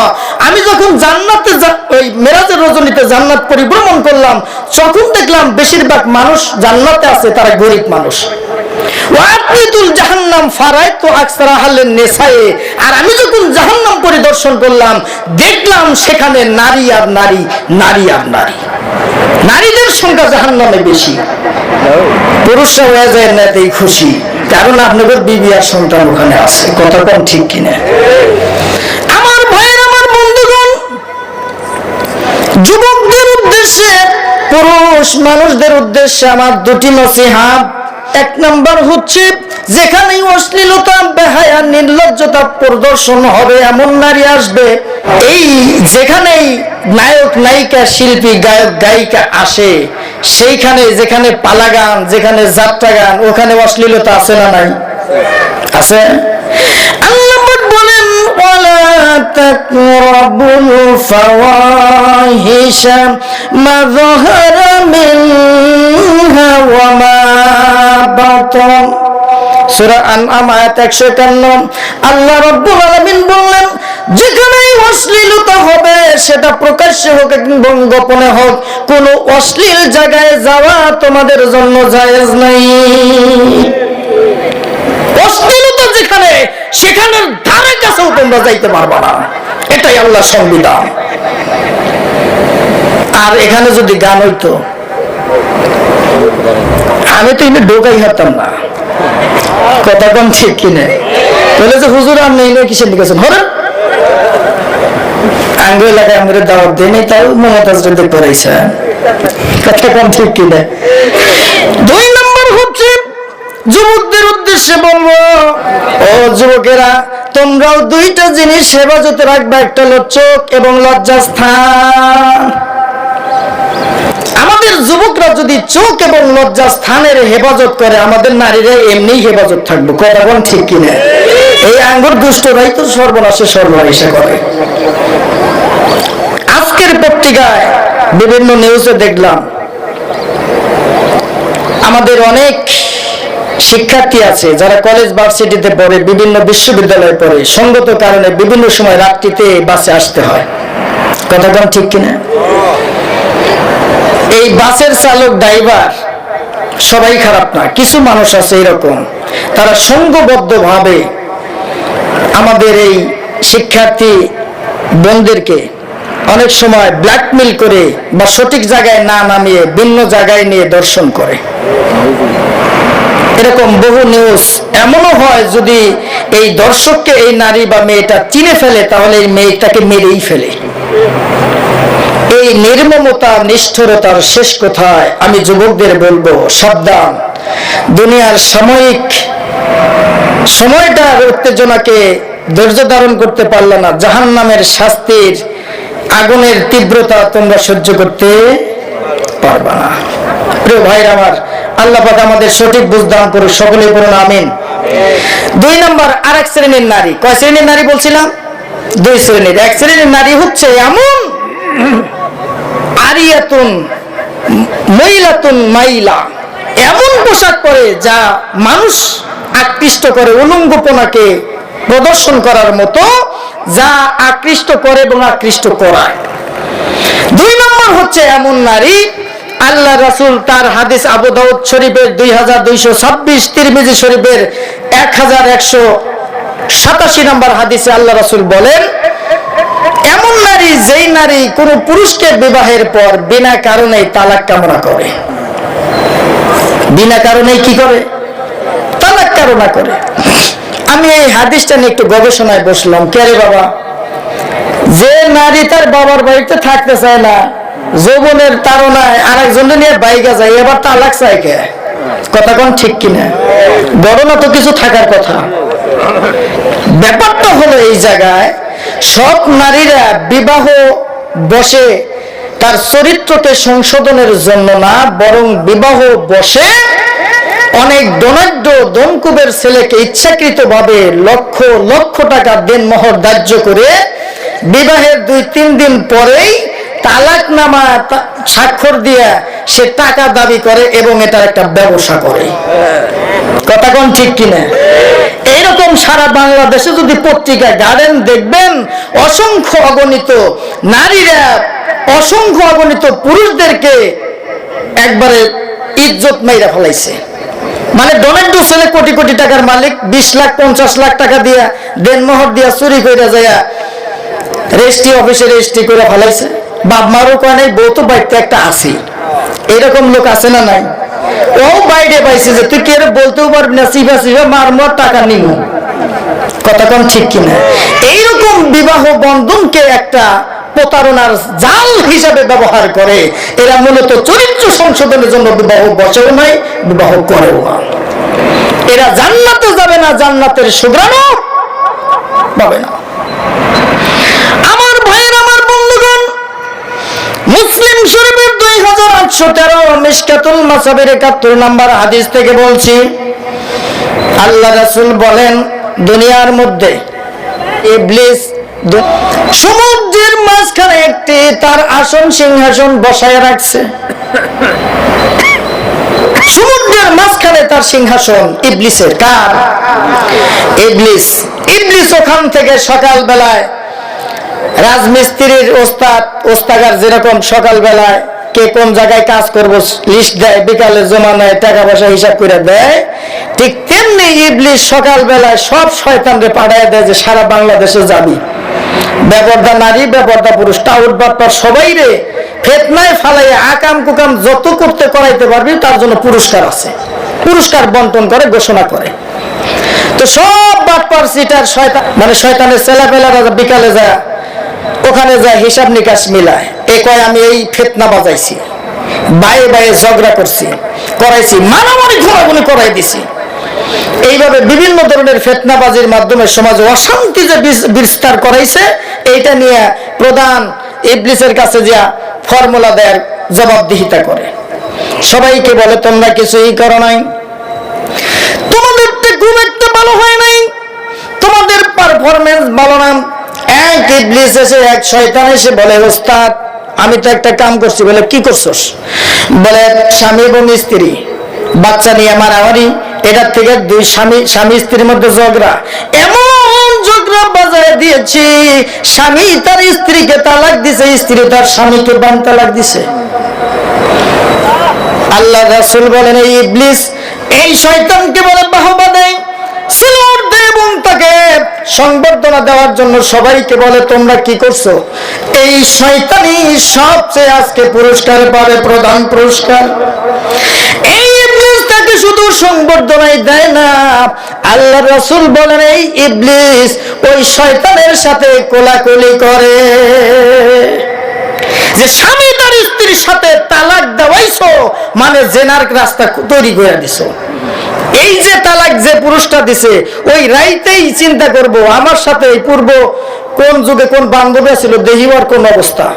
আমি যখন জান্নাতে ওই মেরাজের রজনীতে জান্নাত পরিভ্রমণ করলাম, তখন দেখলাম বেশিরভাগ মানুষ জান্নাতে আছে তারা গরিব মানুষ। ওয়া আতনিতুল জাহান্নাম ফারাইতু আকসারা আহলান নিসায়ে। আর আমি যখন জাহান্নাম পরিদর্শন করলাম, দেখলাম সেখানে নারী আর নারী, নারী আর নারী। নারীদের সংখ্যা জাহান্নামে বেশি, পুরুষরা হয়ে যায় না তাই খুশি, কারণ আপনাদের বিবি আর সন্তান ওখানে আছে। কথা কম ঠিক কিনা? আমার ভাইয়ের, আমার বন্ধুগণ, যুবকদের উদ্দেশ্যে, পুরুষ মানুষদের উদ্দেশ্যে আমার 2টি নসিহত। 1 নম্বর হচ্ছে, যেখানেই অশ্লীলতা, বেহায়া, নির্লজ্জতা প্রদর্শন হবে এমন নারী আসবে, এই যেখানেই নায়ক নায়িকা, শিল্পী, গায়ক গায়িকা আসে, সেইখানে যেখানে পালা গান, যেখানে যাত্রা গান, ওখানে অশ্লীলতা আছে না নাই? আছে। আল্লাহ বলেন, ওয়ালা তাকরাবুল ফাওয়াহিশা মা যাহারা মিনহা ওয়া মা বাতান। সূরা আনআম আয়াত 151। আল্লাহ রাব্বুল আলামিন বললেন, যেখানেই অশ্লীলতা হবে, সেটা প্রকাশ্যে হোক এবং গোপনে হোক, কোন অশ্লীল জায়গায় যাওয়া তোমাদের জন্য জায়েজ নাই। অশ্লীলতা যেখানে, সেখানের ধারে কাছেও তোমরা যাইতে পারবে না। এটাই আল্লাহর সংবিধান। আর এখানে যদি গান হইতো, আমি তো এনে ঢোকাই হতাম না। কথা কোন ঠিক কিনে? বলে যে হুজুর আপনি এনে কিসের লিখেছেন? হরেন আঙ্গ এলাকায় আমাদের দাওয়াত দেয় নাই, তাও মমতাজ দেখতে পাইছে। কথা কোন ঠিক কিনে? 2 নম্বর হচ্ছে, যুবকদের উদ্দেশ্যে বলবো, ও যুবকেরা, তোমরাও 2টা জিনিস হেফাজতে রাখবে। একটা হলো চোখ এবং লজ্জাস্থান। আমাদের যুবকরা যদি চোখ এবং লজ্জাস্থানের হেফাজত করে, আমাদের নারীরা এমনি হেফাজত থাকবে। কথা কোন ঠিক কিনা? এই আঙ্গুর দুষ্টরাই তো সর্বনাশে করে। আজকের পত্রিকায় বিভিন্ন নিউজে দেখলাম, আমাদের অনেক শিক্ষার্থী আছে যারা কলেজ ভার্সিটিতে পড়ে, বিভিন্ন বিশ্ববিদ্যালয়ে পড়ে, সঙ্গত কারণে বিভিন্ন সময় রাত্রিতে বাসে আসতে হয়। কথা কোন ঠিক কিনা? এই বাসের চালক, ড্রাইভার সবাই খারাপ না, কিছু মানুষ আছে এরকম, তারা সংঘবদ্ধ ভাবে আমাদের এই শিক্ষার্থী বোনদেরকে অনেক সময় ব্ল্যাকমেল করে বা সঠিক জায়গায় না নামিয়ে ভিন্ন জায়গায় নিয়ে দর্শন করে। এরকম বহু নিউজ এমনও হয়, যদি এই দর্শককে এই নারী বা মেয়েটা চিনে ফেলে তাহলে এই মেয়েটাকে মেরেই ফেলে। এই নির্মমতা নিষ্ঠুরতার শেষ কোথায়? আমি যুবকদের বলবো, সাবধান। দুনিয়ার সাময়িক সময়টার উত্তেজনাকে ধৈর্য ধারণ করতে পারলে না, জাহান্নামের শাস্তির আগুনের তীব্রতা তোমরা সহ্য করতে পারবা না। প্রিয় ভাইরা আমার, আল্লাহ পাক আমাদের সঠিক বুঝ দান করুক, সকলে বলুন আমিন। 2 নম্বর আরেক শ্রেণীর নারী। কয় শ্রেণীর নারী বলছিলাম? 2 শ্রেণীর। এক শ্রেণীর নারী হচ্ছে এমন আরিয়াতুন মহিলাতুন মাইলা, এমন পোশাক পরে যা মানুষ আকৃষ্ট করে, উলঙ্গপনাকে প্রদর্শন করার মতো, যা আকৃষ্ট করে এবং আকৃষ্ট করায়। 2 নম্বর হচ্ছে এমন নারী, আল্লাহ রাসূল তার হাদিস আবু দাউদ শরীফের 2226, তিরমিজি শরীফের 1187 নম্বর হাদিসে আল্লাহ রাসূল বলেন, এমন নারী যেই নারী কোন পুরুষকে বিবাহের পর বিনা কারণে তালাক কামনা করে। বিনা কারণে কি করে? তালাক কামনা করে। আমি এই হাদিসটা নিয়ে একটু গবেষণায় বসলাম। কে রে বাবা, যে নারী তার বাবার বাড়িতে থাকতে চায় না, যৌবনের তাড়নায় আরেকজনের নিয়ে বাইকা যায়, এবার তালাক চায় কে? কথা কোন ঠিক কিনা? ঘটনা তো কিছু থাকার কথা। ব্যাপারটা হলো এই জায়গায় সব নারীরা বিবাহ বসে তার চরিত্রকে সংশোধনের জন্য না, বরং বিবাহ বসে অনেক ধনাঢ্য ধনকুবের ছেলেকে ইচ্ছাকৃতভাবে লক্ষ লক্ষ টাকা দেনমোহর ধার্য করে বিবাহের 2-3 দিন পরেই তালাকনামা স্বাক্ষর দিয়ে সে টাকা দাবি করে এবং এটার একটা ব্যবসা করে। কথা কোন ঠিক কিনা? এইরকম সারা বাংলাদেশে যদি পত্রিকা গার্ডেন দেখবেন, অসংখ্য অগণিত নারীরা অসংখ্য অগণিত পুরুষদেরকে একবারে ইজ্জত মাইরা ফেলাইছে। মানে ডোনেট ছেলে কোটি কোটি টাকার মালিক, 20 লাখ 50 লাখ টাকা দিয়া দেনমোহর দিয়া চুরি করে যায় রেজিস্ট্রি অফিসে রেজিস্ট্রি করে ফেলাইছে। বাপ মারও কয় নাই, বউ তো বাড়িতে একটা আছে। এরকম লোক আছে না নাই? ও বাইরে পাইছে যে তুই কে বলতেও পারবি না, সিফা সিফা মারমর টাকা নিব। কথা কোন ঠিক কিনা? এইরকম বিবাহ বন্ধনকে একটা প্রতারণার জাল হিসাবে ব্যবহার করে। এরা মূলত চরিত্র সংশোধনের জন্য বিবাহ বসেও নাই, বিবাহ করেও না। এরা জান্নাতে যাবে না, জান্নাতের সুগ্রাণও পাবে না। আমার ভাইয়ের, আমার বন্ধুগণ, মুসলিম শরীফের 2813 মিশকাতুল মাসাবির 71 নম্বর হাদিস থেকে বলছি, আল্লাহ রাসূল বলেন, দুনিয়ার মধ্যে ইবলিস সমুদ্রের মাঝখানে একটি তার আসন সিংহাসন বসায় রাখছে। সমুদ্রের মাঝখানে তার সিংহাসন ইবলিসের। কার? ইবলিস। ইবলিস ওখান থেকে সকাল বেলায় রাজমিস্ত্রির ওস্তাগার যেরকম সকাল বেলায় কে কোন জায়গায় কাজ করবো লিস্ট দেয়, বিকালে জমা নেয়, টাকা পয়সা হিসাব করে দেয়, ঠিক তেমনি ইবলিস সকাল বেলায় সব শয়তানকে পাঠায় দেয় যে সারা বাংলাদেশে যাবি, বেপরদা নারী বেপরদা পুরুষ টাউট বাটপার সবাই রে ফেতনায় ফালাইয়া আকাম কুকাম যত করতে করাইতে পারবি তার জন্য পুরস্কার আছে। পুরস্কার বন্টন করে, ঘোষণা করে। তো সব বাটপার সিটার শয়তান, মানে শয়তানের ছেলেপেলেরা বিকালে যায় ওখানে যায় হিসাব নিকাশ মিলায়। এ কয় আমি এই ফেতনা বাজাইছি, বাইরে বাইরে ঝগড়া করছি, করাইছি, মারামারি ঘোরাঘুরি করাই দিছি। এইভাবে বিভিন্ন ধরনের ফেতনাবাজির মাধ্যমে সমাজে অশান্তি যে বিস্তার করাইছে, এইটা নিয়ে প্রধান ইবলিসের কাছে যা ফর্মুলা দেয়, জবাবদিহিতা করে। সবাইকে বলে তোমরা কিছুই করো নাই, তোমাদের খুব একটা ভালো হয় নাই, তোমাদের পারফরমেন্স ভালো না। এক ইবলিস এসে, এক শয়তান এসে বলে, ওস্তাদ আমি তো একটা কাম করছি। বলে কি করছস? বলে স্বামী এবং স্ত্রী বাচ্চা নিয়ে মারামারি, এটার থেকে 2 স্বামী স্ত্রীর মধ্যে ঝগড়া, এমন ঝগড়া বাজায় দিয়েছি, স্বামী তার স্ত্রীকে তালাক দিছে, স্ত্রী তার স্বামীকে বান তালাক দিছে। আল্লাহ রাসূল বলেন, এই ইবলিস এই শয়তানকে বলে বাহবা দেয়, সিলট দেয় এবং এবং তাকে সংবর্ধনা দেওয়ার জন্য সবাইকে বলে তোমরা কি করছো, এই শয়তানি সবচেয়ে আজকে পুরস্কার পাবে, প্রধান পুরস্কার। এই ইবলিস তাকে শুধু সংবর্ধনাই দেয় না, আল্লাহর রাসূল বলেন এই ইবলিস ওই শয়তানের সাথে কোলাকুলি করে। যে স্বামী তার স্ত্রীর সাথে তালাক দেওয়াইছো মানে জেনার রাস্তা তৈরি করে দিছো। এই যে তালাক যে পুরুষটা দিছে ওই রাইতেই চিন্তা করব আমার সাথে পূর্ব কোন যুগে কোন বান্ধবী ছিল, দেহিওয়ার কোন অবস্থা,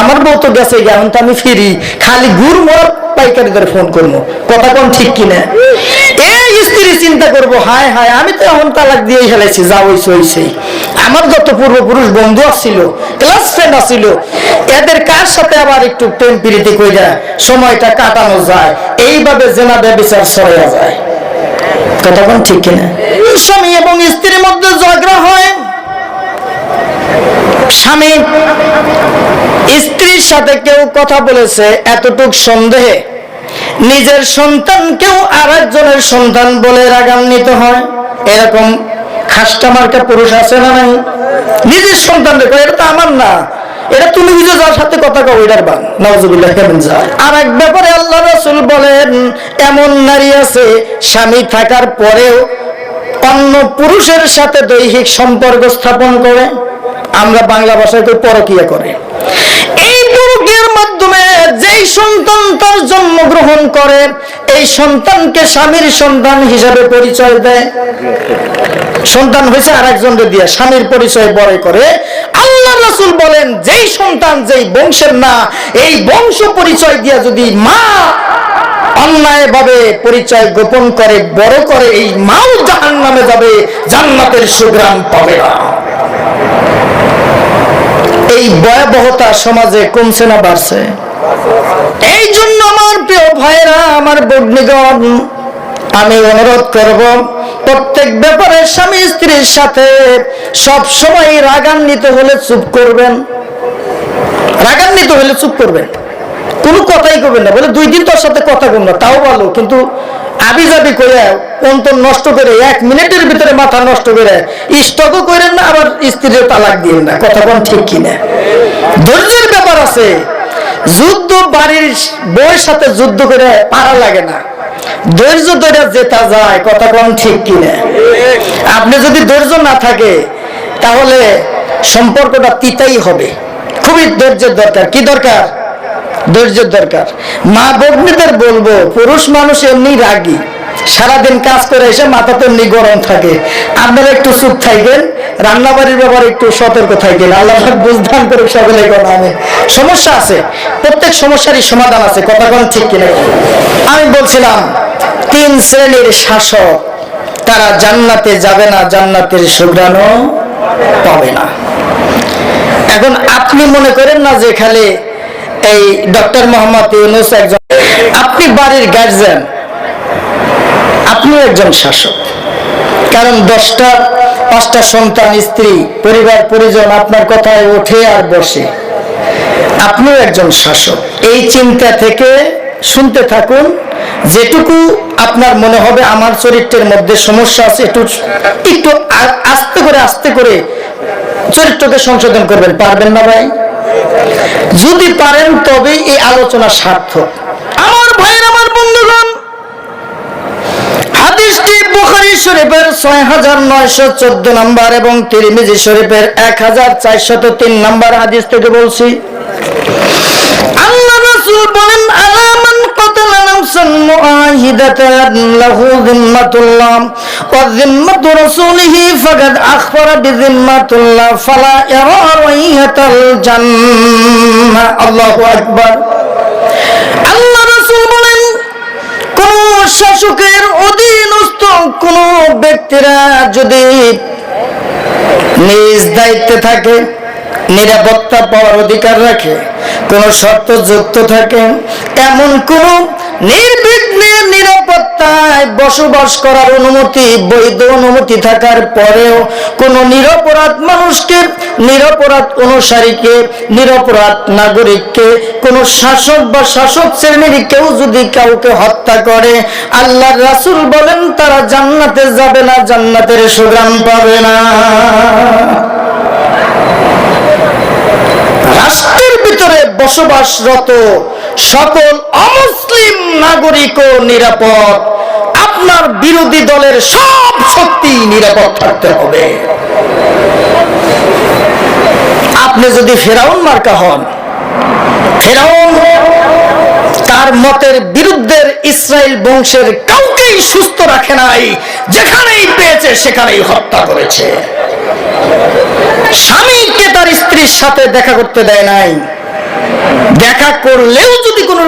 আমার বউ তো গেছে, এখন তো আমি ফিরি, খালি ঘুরমর পাইকারিদের ফোন করবো, কথা কোন ঠিক কিনা। এই স্ত্রী চিন্তা করবো হায় হায় আমি তো এখন তালাক দিয়ে ফেলেছি, যা হইছে হইছে। আমার যত পূর্বপুরুষ বন্ধু আসছিল, ক্লাস ফ্রেন্ড আসছিল, এদের কার সাথে আবার একটু প্রেম প্রীতি কইরা সময়টা কাটানো যায়, এইভাবে জেনা ব্যভিচার ছড়াইয়া যায়, কথা কোন ঠিক কিনা। স্বামী এবং স্ত্রীর মধ্যে ঝগড়া হয়, স্বামী স্ত্রীর সাথে কেউ কথা বলেছে এতটুক সন্দেহে নিজের সন্তানকেও আর একজনের সন্তান বলে রাগান্বিত হয়। এরকম খাস্টা মার্কা পুরুষ আছে না নাই? নিজের সন্তান দেখো এটা তো আমার না, এটা তুমি বুঝে যার সাথে কথা কও এটার বান, নাউজুবিল্লাহ কেমন যায়। আর এক ব্যাপারে আল্লাহ রাসূল বলেন এমন নারী আছে স্বামী থাকার পরেও অন্য পুরুষের সাথে দৈহিক সম্পর্ক স্থাপন করে, আমরা বাংলা ভাষায় কেউ পরকীয়া করে। এই পরকীয়ার মাধ্যমে যেই সন্তান তার জন্মগ্রহণ করে এই সন্তানকে স্বামীর সন্তান হিসাবে পরিচয় দেয়, সন্তান হয়েছে আর একজনকে দিয়ে স্বামীর পরিচয় বড় করে। আল্লাহ রাসূল বলেন যেই সন্তান যেই বংশের না এই বংশ পরিচয় দিয়ে যদি মা অন্যায় ভাবে পরিচয় গোপন করে বড় করে এই মাও জাহান্নামে যাবে, জান্নাতের সুগ্রাণ পাবে না। এই ভয়াবহতা সমাজে কমছে না বাড়ছে? এই জন্য আমার প্রিয় ভাইরা, আমার বন্ধুগণ, আমি অনুরোধ করব প্রত্যেক ব্যাপারে স্বামী স্ত্রীর সাথে সব সময় রাগান্বিত হলে চুপ করবেন, রাগান্বিত হলে চুপ করবেন, কোনো কথাই করবেন না। বলে 2 দিন তোর সাথে কথা বলবো না তাও ভালো, কিন্তু আবিজাবি করে অন্তর নষ্ট করে 1 মিনিটের ভিতরে মাথা নষ্ট করে স্টকও করেন না, আবার স্ত্রীর তালাক দিন না, কথা কোন ঠিক কিনা। ধৈর্যের ব্যাপার আছে, যুদ্ধ বাড়ির বউয়ের সাথে যুদ্ধ করে পারা লাগে না, ধৈর্য ধরে যেটা যায়, কথা কোন ঠিক কিনা। আপনি যদি ধৈর্য না থাকে তাহলে সম্পর্কটা তিতাই হবে। খুবই ধৈর্যের দরকার। কি দরকার? ধৈর্যের দরকার। মা ভগ্নীদের বলবো পুরুষ মানুষ এমনি রাগী, সারাদিন কাজ করে এসে মাথা তো এমনি গরম থাকে, আপনারা একটু চুপ থাকবেন, রান্নাবাড়ির ব্যাপারে একটু সতর্ক থাকবেন। আল্লাহ বুঝদান করে সকলে আমি সমস্যা আছে, প্রত্যেক সমস্যারই সমাধান আছে, কথা কোন ঠিক কিনা। আমি বলছিলাম 3 শ্রেণীর শাসক তারা জান্নাতে যাবে না, জান্নাতের সুগ্রাণও পাবে না। এখন আপনি মনে করেন না যে খালি এই ডক্টর মোহাম্মদ ইউনূস একজন, আপনি বাড়ির গার্জিয়ান, আপনিও একজন শাসক, কারণ 10টা 5টা সন্তান, স্ত্রী, পরিবার পরিজন আপনার কথায় ওঠে আর বসে, আপনিও একজন শাসক। এই চিন্তা থেকে শুনতে থাকুন, যেটুকু আপনার মনে হবে আমার চরিত্রের মধ্যে সমস্যা আছে একটু একটু আস্তে করে চরিত্রকে সংশোধন করবেন। পারবেন না ভাই? যদি পারেন তবে এই আলোচনা সার্থক। আমার ভাইয়ের, আমার বন্ধুগণ, হাদিসটি বুখারী শরীফের 6914 নম্বর এবং তিরমিজি শরীফের 1403 নম্বর হাদিস থেকে বলছি। আল্লাহ রাসূল বলেন আলামান কাতালা নাফসান মুআহিদাতান লাহু যিম্মাতুল্লাহ ওয়া যিম্মাতু রাসূলিহি ফাকাদ আখবারা বিযিম্মাতুল্লাহ ফালা ইয়ারা রাইহাতাল জান্নাহ। আল্লাহু আকবার। আল্লাহ রাসূল বলেন কোন শাসকের অধীনস্থ কোন ব্যক্তিরা যদি নিজ দায়িত্বে থাকে, নিরাপত্তা পাওয়ার অধিকার রাখে, কোন শর্ত যুক্ত থাকে, এমন কোন নির্ভীক নির্বিঘ্নে নিরাপত্তায় বসবাস করার অনুমতি, বৈধ অনুমতি থাকার পরেও কোন নিরপরাধ মানুষকে, নিরপরাধ অনুসারীকে, নিরপরাধ নাগরিককে, কোন শাসক বা শাসক শ্রেণীর কেউ যদি কাউকে হত্যা করে, আল্লাহর রাসূল বলেন তারা জান্নাতে যাবে না, জান্নাতের সুঘ্রাণ পাবে না। রাষ্ট্রের ভিতরে বসবাসরত সকল অমুসলিম নাগরিকও নিরাপদ, আপনার বিরোধী দলের সব শক্তি নিরাপদ থাকতে হবে। আপনি যদি ফেরাউন মার্কা হন, ফেরাউন তার মতের বিরুদ্ধে ইসরায়েল বংশের কাউকেই সুস্থ রাখে নাই, যেখানেই পেয়েছে সেখানেই হত্যা করেছে। স্বামীকে তার স্ত্রীর সাথে দেখা করতে দেয় নাই, দেখা করলেও যদি কোনো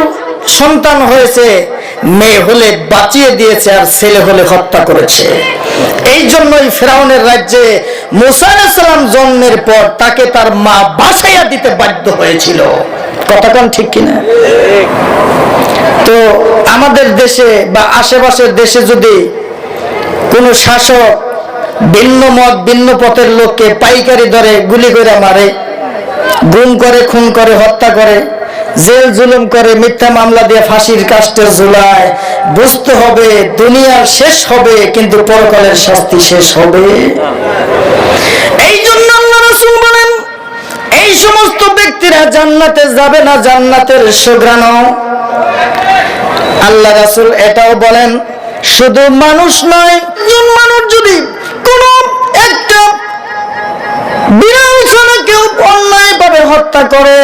সন্তান হয়েছে, মেয়ে হলে বাঁচিয়ে দিয়েছে, আর ছেলে হলে হত্যা করেছে। এই জন্যই ফেরাউনের রাজ্যে মুসা আলাইহিস সালাম জন্মের পর তাকে তার মা বাঁচাইয়া দিতে বাধ্য হয়েছিল। কথাটা ঠিক কিনা? তো আমাদের দেশে বা আশেপাশের দেশে যদি কোনো শাসক ভিন্ন মত ভিন্ন পথের লোককে পাইকারি দরে গুলি করে মারে, গুম করে, খুন করে, হত্যা করে, জেল জুলুম করে, মিথ্যা মামলা দিয়ে ফাঁসির কাস্টে ঝুলায়, বুঝতে হবে দুনিয়ার শেষ হবে, কিন্তু পরকালের শাস্তি শেষ হবে। এই জন্য আল্লাহ রাসূল বলেন এই সমস্ত ব্যক্তিরা জান্নাতে যাবে না, জান্নাতের সুঘ্রাণ। আল্লাহ রাসূল এটাও বলেন শুধু মানুষ নয়, মানুষ যদি কোন একটা বিড়াল ছাড়া কেউ অন্যায়ভাবে হত্যা করে,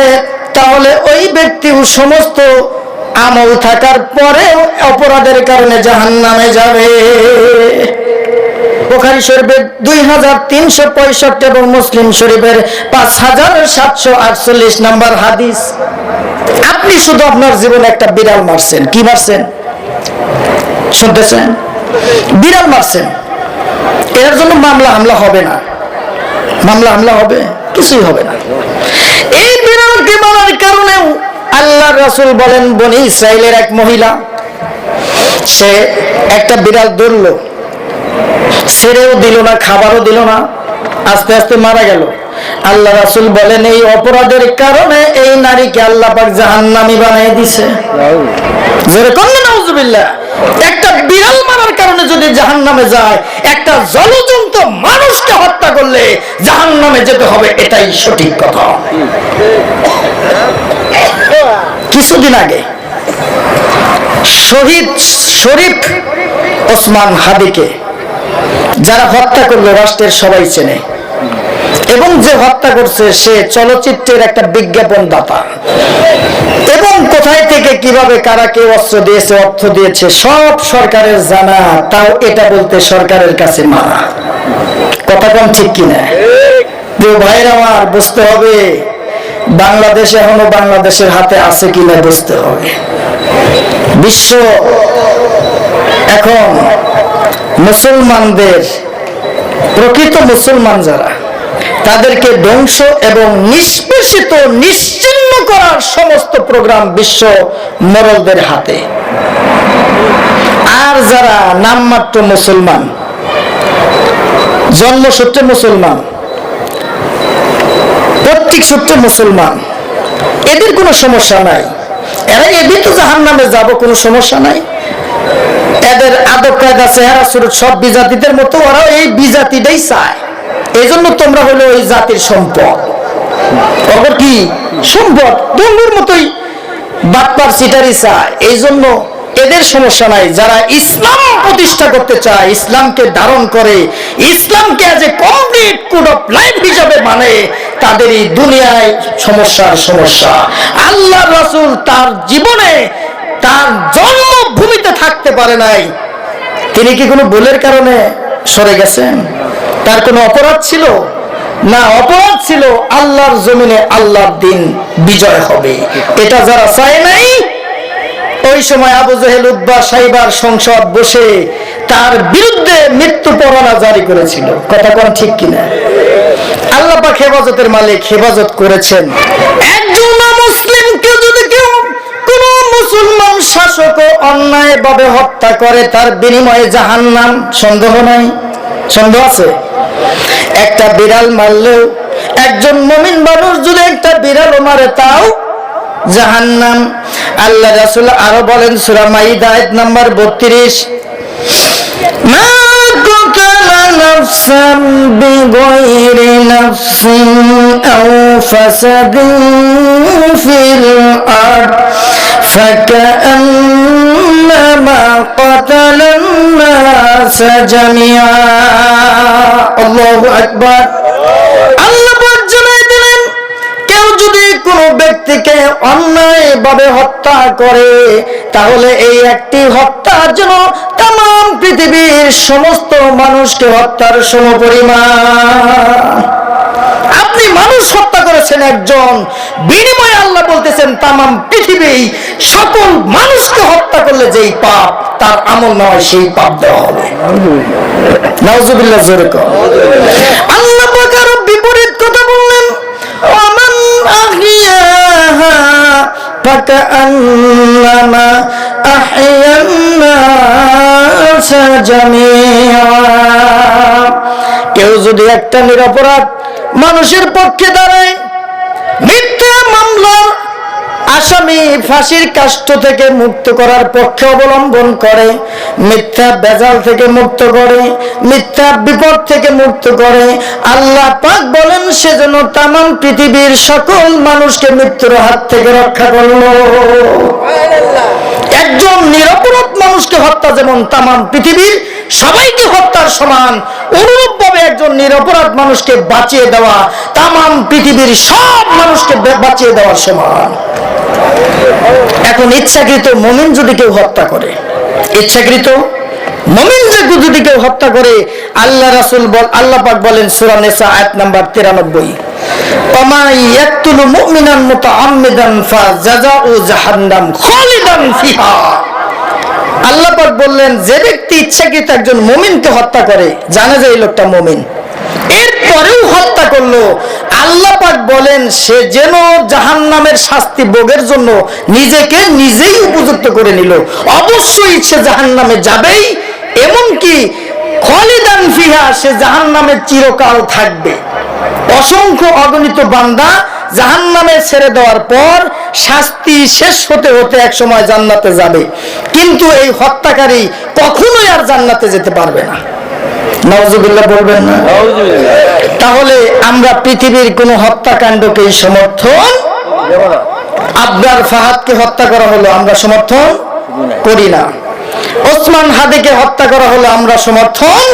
তাহলে ওই ব্যক্তিও সমস্ত আমল থাকার পরেও অপরাধের কারণে জাহান্নামে যাবে। বুখারী শরীফের 2365 এবং মুসলিম শরীফের 5748 নম্বর হাদিস। আপনি শুধু আপনার জীবনে একটা বিড়াল মারছেন, কি মারছেন শুনতেছেন? বিড়াল মারছেন, এর জন্য মামলা হামলা হবে না, মামলা হামলা হবে কিছুই হবে না। এই বিড়ালকে মারার কারণেও আল্লাহর রাসূল বলেন বনি ইসরাইলের এক মহিলা, সে একটা বিড়াল ধরলো, ছেড়েও দিল না, খাবারও দিল না, আস্তে আস্তে মারা গেল। আল্লাহ রাসূল বলেন এই অপরাধের কারণে এই নারীকে আল্লাহ পাক জাহান্নামী বানিয়ে দিয়েছে। জোরে বলেন নাউজুবিল্লাহ। একটা বিড়াল মারার কারণে যদি জাহান্নামে যায়, একটা জলজন্তু মানুষকে হত্যা করলে জাহান্নামে যেতে হবে, এটাই সঠিক কথা। কিছুদিন আগে শহীদ শরীফ ওসমান হাদিকে যারা হত্যা করলো রাষ্ট্রের সবাই চেনে, এবং যে হত্যা করছে সে চলচ্চিত্রের একটা বিজ্ঞাপন দাতা, এবং কোথায় থেকে কিভাবে কারা কে অস্ত্র দিয়েছে, অর্থ দিয়েছে সব সরকারের জানা, তাও এটা বলতে সরকারের কাছে মানা। কথা কম ঠিক কিনা? ভাইরা আমার, বুঝতে হবে বাংলাদেশ এখনো বাংলাদেশের হাতে আছে কিনা বুঝতে হবে। বিশ্ব এখন মুসলমানদের, প্রকৃত মুসলমান যারা, তাদেরকে ধ্বংস এবং নিষ্পেষিত নিশ্চিহ্ন করার সমস্ত প্রোগ্রাম বিশ্ব মোড়লদের হাতে। আর যারা নামমাত্র মুসলমান, জন্মসূত্রে মুসলমান, পৈতৃক সূত্রে মুসলমান, এদের কোনো সমস্যা নাই, এরা এদের তো জাহান্নামে যাব, কোনো সমস্যা নাই। এদের আদব কায়দা চেহারা সুরত সব বিজাতিদের মতো, ওরা এই বিজাতিটাই চায়। এই জন্য তোমরা হলো ওই জাতির সম্পদ, ওর কি সম্পদ, তোমার মতোই বাটপার সিটারি চায়। এই জন্য এদের সমস্যা নাই। যারা ইসলাম প্রতিষ্ঠা করতে চায়, ইসলামকে ধারণ করে, ইসলামকে as a complete code of life হিসাবে মানে, তাদেরই দুনিয়ায় সমস্যা। আল্লাহ রাসূল তার জীবনে তার জন্মভূমিতে থাকতে পারে নাই। তিনি কি কোনো ভুলের কারণে সরে গেছেন? তার কোনো অপরাধ ছিল না? অপরাধ ছিল আল্লাহর জমিনে আল্লাহর দিন বিজয় হবে, এটা যারা চায় নাই, ওই সময় আবু জেহেল, উতবা, সাইবার সংসদ বসে তার বিরুদ্ধে মৃত্যু পরোয়ানা জারি করেছিল। কথা কোন ঠিক কিনা? আল্লাহ পাক হেফাজতের মালিক, হেফাজত করেছেন। একজন মুসলিমকে যদি কেউ কোন মুসলমান শাসকও অন্যায়ভাবে হত্যা করে তার বিনিময়ে জাহান্নাম, সন্দেহ নাই? সন্দেহ আছে? একটা বিড়াল মারলেও, একজন মুমিন মানুষ যদি একটা বিড়ালও মারে তাও জাহান্নাম। আল্লাহ রাসূল আরো বলেন সূরা মাইদা আয়াত নাম্বার 32, মা কাতালা নাফসান বিগাইরি নাফসিন আও ফাসাদিন ফিল আরদ ফাকান্নামা কাতালান নাস জামিআ। আল্লাহু আকবার। আল্লাহ পাক জানাই দিলেন, কেউ যদি কোনো ব্যক্তিকে অন্যায়ভাবে হত্যা করে তাহলে এই একটি হত্যার জন্য তামাম পৃথিবীর সমস্ত মানুষকে হত্যার সমপরিমাণ। আপনি মানুষ হত্যা করেছেন একজন, বিনিময়ে আল্লাহ বলতেছেন তামাম পৃথিবী সকল মানুষকে হত্যা করলে যেই পাপ তার আমল নয় সেই পাপ দেওয়া হবে। নাউজুবিল্লাহ। জোরে কর। আল্লাহ পাক আরো বিপরীত কথা বললেন, ওয়ামান আহিয়াহা ফাকান্নামা আহইয়ান নাস জামিআ। কেউ যদি একটা নিরপরাধ মানুষের পক্ষে দাঁড়ায়, মিথ্যা মামলার আসামি ফাঁসির কাষ্ঠ থেকে মুক্ত করার পক্ষে অবলম্বন করে, মিথ্যা বেজাল থেকে মুক্ত করে, মিথ্যা বিপদ থেকে মুক্ত করে, আল্লাহ পাক বলেন সেজন্য তামাম পৃথিবীর সকল মানুষকে মৃত্যুর হাত থেকে রক্ষা করলো। একজন নিরপরাধ মানুষকে হত্যা যেমন তামাম পৃথিবীর সবাইকে হত্যার সমান, অনুরূপভাবে একজন নিরপরাধ মানুষকে বাঁচিয়ে দেওয়া তামাম পৃথিবীর সব মানুষকে বাঁচিয়ে দেওয়ার সমান। এখন ইচ্ছাকৃত মুমিন যদি কেউ হত্যা করে, ইচ্ছাকৃত মুমিন যদি কেউ হত্যা করে, আল্লাহ রাসূল আল্লাহ পাক বলেন সূরা নিসা আয়াত নাম্বার 93, ওমা ইয়াকতুলু মুমিনান মুতাআম্মিদান ফাজাযাউ জাহান্নাম খালিদান ফিহা। আল্লাহ পাক বললেন যে ব্যক্তি ইচ্ছাকৃত একজন মুমিনকে হত্যা করে, জানে যে এই লোকটা মুমিন, এরপরেও হত্যা করলো, আল্লাহ পাক বলেন সে যেন জাহান্নামের শাস্তি ভোগের জন্য নিজেকে নিজেই উপযুক্ত করে নিল। অবশ্যই সে জাহান্নামে যাবেই, এমনকি খালিদান ফিহা, সে জাহান্নামে চিরকাল থাকবে। অসংখ্য অগণিত বান্দা জাহান্নামে ছেড়ে দেওয়ার পর শাস্তি শেষ হতে হতে এক সময় জান্নাতে যাবে, কিন্তু এই হত্যাকারী কখনোই আর জান্নাতে যেতে পারবে না। নাউজুবিল্লাহ বলবেন না? তাহলে আমরা পৃথিবীর কোন হত্যাকাণ্ডকে সমর্থন, আবরার ফাহাদকে হত্যা করা হলো আমরা সমর্থন করি না, ওসমান হাদিকে হত্যা করা হলো আমরা সমর্থন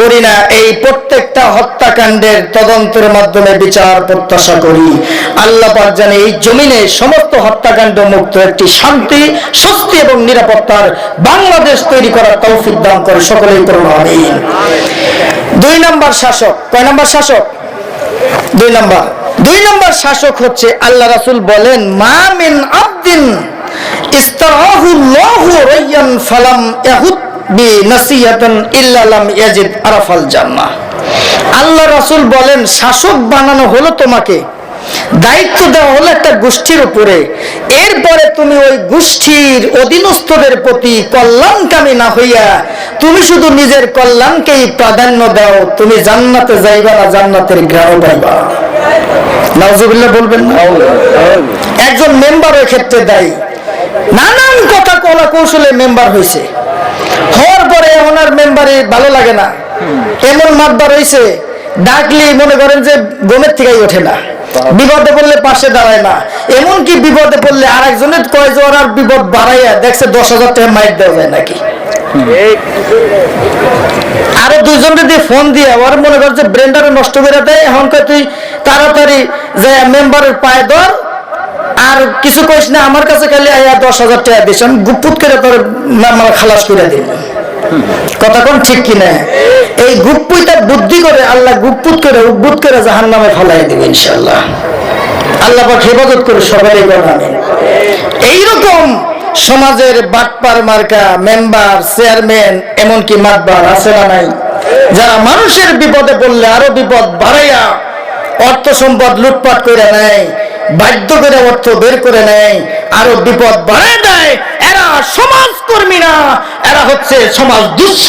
করি না। এই প্রত্যেকটা হত্যাকাণ্ডের তদন্তের মাধ্যমে বিচার প্রত্যাশা করি। আল্লাহ পাক জানে এই জমিনে সমস্ত হত্যাকাণ্ড মুক্ত একটি শান্তি, স্বস্তি এবং নিরাপত্তার বাংলাদেশ তৈরি করার তৌফিক দান করে সকলেই করুন আমিন। 2 নম্বর শাসক, কয় নম্বর শাসক? 2 নম্বর শাসক হচ্ছে আল্লাহ রাসূল বলেন, মা মিন আবদিন ইস্তারাহুল্লাহু রায়্যান ফালাম ইয়াহুদ বিনাসিয়াতান ইল্লা লাম ইয়াজিদ আরাফাল জান্নাহ। আল্লাহ রাসূল বলেন, শাসক বানানো হলো তোমাকে, দায়িত্ব দেওয়া হলো একটা গোষ্ঠীর উপরে, এরপরে তুমি ওই গোষ্ঠীর অধীনস্থদের প্রতি কল্যাণকামী না হইয়া তুমি শুধু নিজের কল্যাণকেই প্রাধান্য দাও, তুমি জান্নাতে যাইবা না, জান্নাতের ঘ্রাণ পাইবা। নাউজুবিল্লাহ বলবেন না? একজন মেম্বার ওই ক্ষেত্রে দায়ী, নানান কথা কলা কৌশলে মেম্বার হয়েছে, হওয়ার পরে ওনার মেম্বারে ভালো লাগে না, এমন মাতবার হয়েছে, ডাকলি মনে করেন যে গমের থেকেই ওঠে না, বিপদে পড়লে পাশে দাঁড়ায় না, এমনকি বিপদে পড়লে আর একজনের কয় যে ওর বিপদ বাড়াইয়া দেখছে 10,000 টাকা মাইক দেওয়া যায় নাকি, আরো 2 জন যদি ফোন দিয়ে ওর মনে কর যে ব্রেন্ডারে নষ্ট করে দেয়, এখন তুই তাড়াতাড়ি যে মেম্বারের পায়ে ধর, আর কিছু কইস না, আমার কাছে খালি 10,000 টাকা দিস, আমি গুপুত করে তোর মামলা খালাস করে দিই। কথা কোন ঠিক কিনা? এই গুপ্পুইটা বুদ্ধি করে আল্লাহ গুপ্পুত করে উদ্ভুত করে জাহান্নামে ফেলাই দিবে ইনশাআল্লাহ। আল্লাহ পাক হেফাজত করে সবাই বলেন। এইরকম সমাজের বাটপার মার্কা মেম্বার, চেয়ারম্যান, এমনকি মাতবার আছে না নাই, যারা মানুষের বিপদে পড়লে আরো বিপদ বাড়াইয়া অর্থ সম্পদ লুটপাট করে নেয়, বাধ্য করে অর্থ বের করে নেয়, আরো বিপদ বাড়ায় দেয়, সমাজকর্মী না, এরা হচ্ছে সমাজ দুঃস্থ,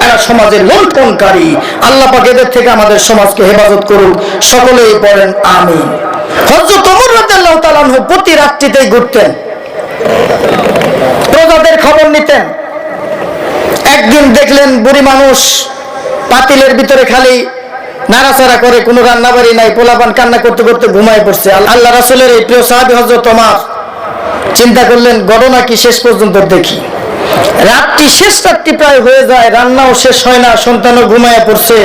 এরা সমাজের লুণ্ঠনকারী। আল্লাহ পাক এদের থেকে আমাদের সমাজকে হেফাজত করুন, সকলেই পড়েন আমিন। হযরত ওমর রাদিয়াল্লাহু তাআলা আনহু প্রতি রাত্রিতেই ঘুরতেন, প্রজাদের খবর নিতেন। একদিন দেখলেন বুড়ি মানুষ পাতিলের ভিতরে খালি নাড়াচাড়া করে, কোনো রান্নাবাড়ি নাই, পোলাপান কান্না করতে করতে ঘুমায় পড়ছে। আল্লাহ রাসূলের এই প্রিয় সাহাবী হযরত ওমর চিন্তা করলেন ঘটনা কি শেষ পর্যন্ত দেখি। রাত্রি শেষ রাত্রি প্রায় হয়ে যায়, রান্নাও শেষ হয় না, সন্তানও ঘুমায় পড়ছে,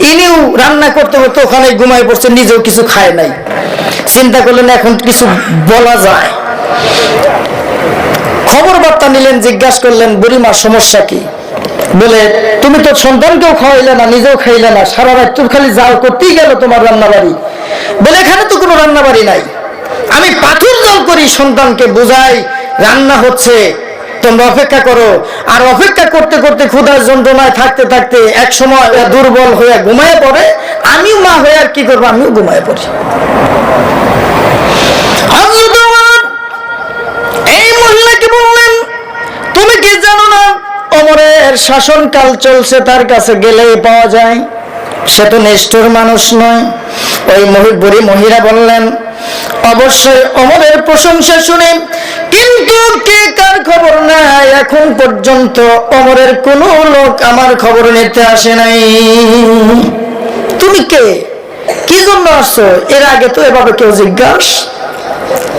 ইনিও রান্না করতে করতে ওখানে ঘুমায় পড়ছে, নিজেও কিছু খায় নাই। চিন্তা করলেন এখন কিছু বলা যায়। খবর বার্তা নিলেন, জিজ্ঞাসা করলেন বুড়িমার সমস্যা কি। বলে তুমি তো সন্তানকেও খাওয়াইলে না, নিজেও খাইলে না, সারা রাত তুমি খালি জাল করতেই গেল তোমার রান্নাবাড়ি। বলে এখানে তো কোনো রান্নাবাড়ি নাই, আমি পাথর জাল করি, সন্তানকে বুঝাই রান্না হচ্ছে, তোমরা অপেক্ষা করো। আর অপেক্ষা করতে করতে ক্ষুধার যন্ত্রণায় থাকতে থাকতে এক সময় দুর্বল হয়ে ঘুমায় পড়ে, আমিও মা হয়ে আর কি করবো, আমিও ঘুমায় পড়ি। এই মহিলাকে বললেন তুমি কি জানো না ওমরের শাসনকাল চলছে, তার কাছে গেলেই পাওয়া যায়, সে তো নিষ্ঠুর মানুষ নয়। ওই বুড়ি মহিলা বললেন অবশ্যই ওমরের প্রশংসা শুনে, কিন্তু কে কার খবর নাই, এখন পর্যন্ত ওমরের কোন লোক আমার খবর নিতে আসে নাই। তুমি কে, কি জন্য আসছো, এর আগে তো এভাবে কেউ জিজ্ঞাসা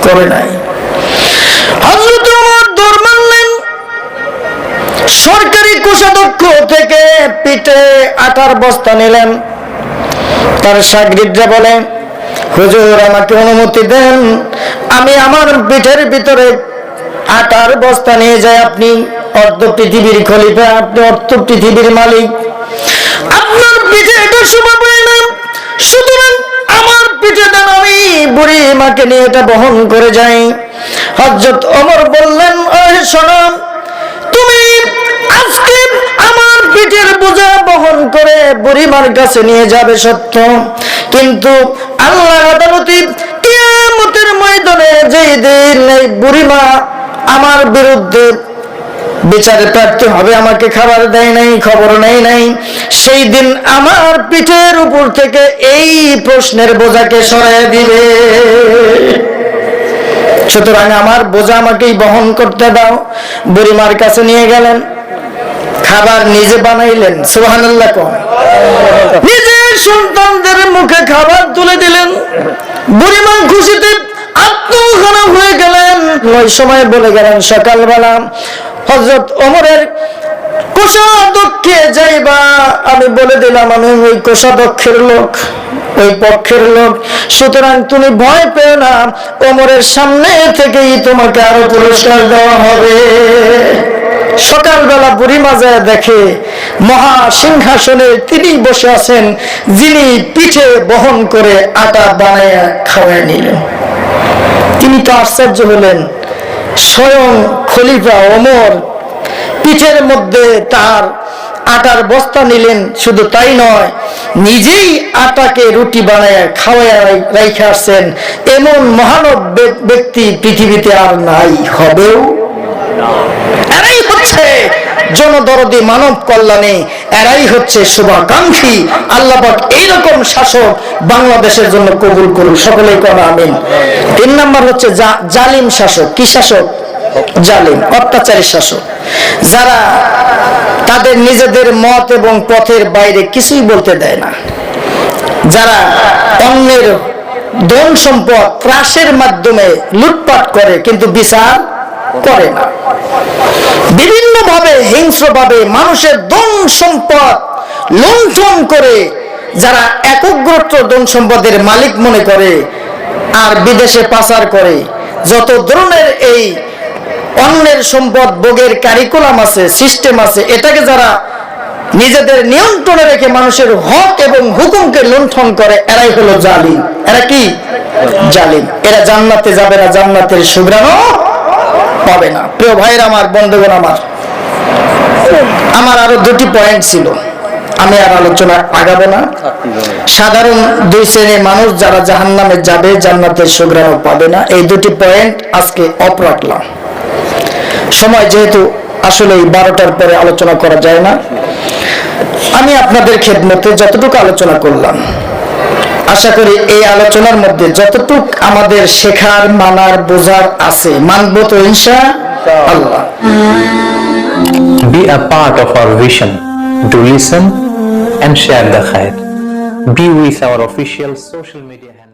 করে নাই। হযরত ওমর দৌড় মারলেন, সরকারি কোষাধ্যক্ষ থেকে পিঠে আটার বস্তা নিলেন। তার শাগরিদরা বলে হুজুর আমাকে অনুমতি দেন, আমি আমার পিঠের ভিতরে আটার বস্তা নিয়ে যাই, আপনি অর্ধ পৃথিবীর খলিফা, আপনি অর্ধ পৃথিবীর মালিক, আপনার পিঠে এটা শোভা পায় না, সুতরাং আমার পিঠে দেন, আমি বুড়ি মাকে নিয়ে এটা বহন করে যাই। হযরত ওমর বললেন শোনো, তুমি আজকে আমার পিঠের বোঝা বহন করে বুড়িমার কাছে নিয়ে যাবে সত্য, কিন্তু আল্লাহর আদালতে কিয়ামতের ময়দানে যেই দিন এই বুড়িমা আমার বিরুদ্ধে বিচারে প্রার্থী হবে, আমাকে খাবার দেয় নাই, খবর নেই নাই, সেই দিন আমার পিঠের উপর থেকে এই প্রশ্নের বোঝাকে সরাই দিবে। সুতরাং আমার বোঝা আমাকেই বহন করতে দাও। বুড়িমার কাছে নিয়ে গেলেন, খাবার নিজে বানাইলেন, সুবহানাল্লাহ কোন, নিজের সন্তানদের মুখে খাবার তুলে দিলেন। বুড়িমা খুশিতে আত্মখানা হয়ে গেলেন। ওই সময় বলে গেলেন সকালবেলা হযরত ওমরের কোষাধ্যক্ষে যাইবা, আমি বলে দিলাম আমি ওই কোষাধ্যক্ষের লোক, ওই পক্ষের লোক, সুতরাং তুমি ভয় পেও না, ওমরের সামনে থেকেই তোমাকে আরো পুরস্কার দেওয়া হবে। সকালবেলা বুড়িমা যায় দেখে মহা সিংহাসনে তিনি বসে আছেন, যিনি পিঠে বহন করে আটা বানায় খাওয়ায় নিলেন। তিনি তো আশ্চর্য হলেন, স্বয়ং খলিফা ওমর পিঠের মধ্যে তার আটার বস্তা নিলেন। শুধু তাই নয়, নিজেই আটাকে রুটি বানায় খাওয়ায় রাইখে আসছেন। এমন মহানব ব্যক্তি পৃথিবীতে আর নাই, হবেও। এরাই হচ্ছে জনদরদি, মানব কল্যাণে, এরাই হচ্ছে শুভাকাঙ্ক্ষী। আল্লাহ পাক এইরকম শাসক বাংলাদেশের জন্য কবুল করুন, সকলেই কোন আমিন। 3 নাম্বার হচ্ছে জালিম শাসক। কি শাসক? জালিম, অত্যাচারী শাসক, যারা তাদের নিজেদের মত এবং পথের বাইরে কিছুই বলতে দেয় না, যারা অন্যের ধন সম্পদ ত্রাসের মাধ্যমে লুটপাট করে কিন্তু বিচার করে না, বিভিন্ন ভাবে হিংস্রভাবে মানুষের ধন সম্পদ লুণ্ঠন করে যারা একগ্রত ধন সম্পদের মালিক মনে করে আর বিদেশে পাচার করে, যত ধরনের এই অন্যের সম্পদ ভোগের কারিকুলাম আছে, সিস্টেম আছে, এটাকে যারা নিজেদের নিয়ন্ত্রণে রেখে মানুষের হক এবং হুকুমকে লুণ্ঠন করে, এরাই হলো জালিম। এরা কি? জালিম। এরা জান্নাতে যাবে না, জান্নাতের সুগ্রাণও পাবে না। প্রিয় ভাইরা আমার, বন্ধুগণ আমার আরো 2টি পয়েন্ট ছিল, আমি আর আলোচনা আগাবো না। সাধারণ 2 শ্রেণীর মানুষ যারা জাহান্নামে যাবে, জান্নাতের সুগ্রাণও পাবে না, এই 2টি পয়েন্ট আজকে অফ রাখলাম। সময় যেহেতু আসলে 12টার পরে আলোচনা করা যায় না, আমি আপনাদের খেদমতে যতটুকু আলোচনা করলাম, আশা করি এই আলোচনার মধ্যে যতটুক আমাদের শেখার, মানার, বোঝার আছে, মানব তো ইনশাআল্লাহ। Be a part of our vision. Do listen and share the khair. Be with our official social media handle.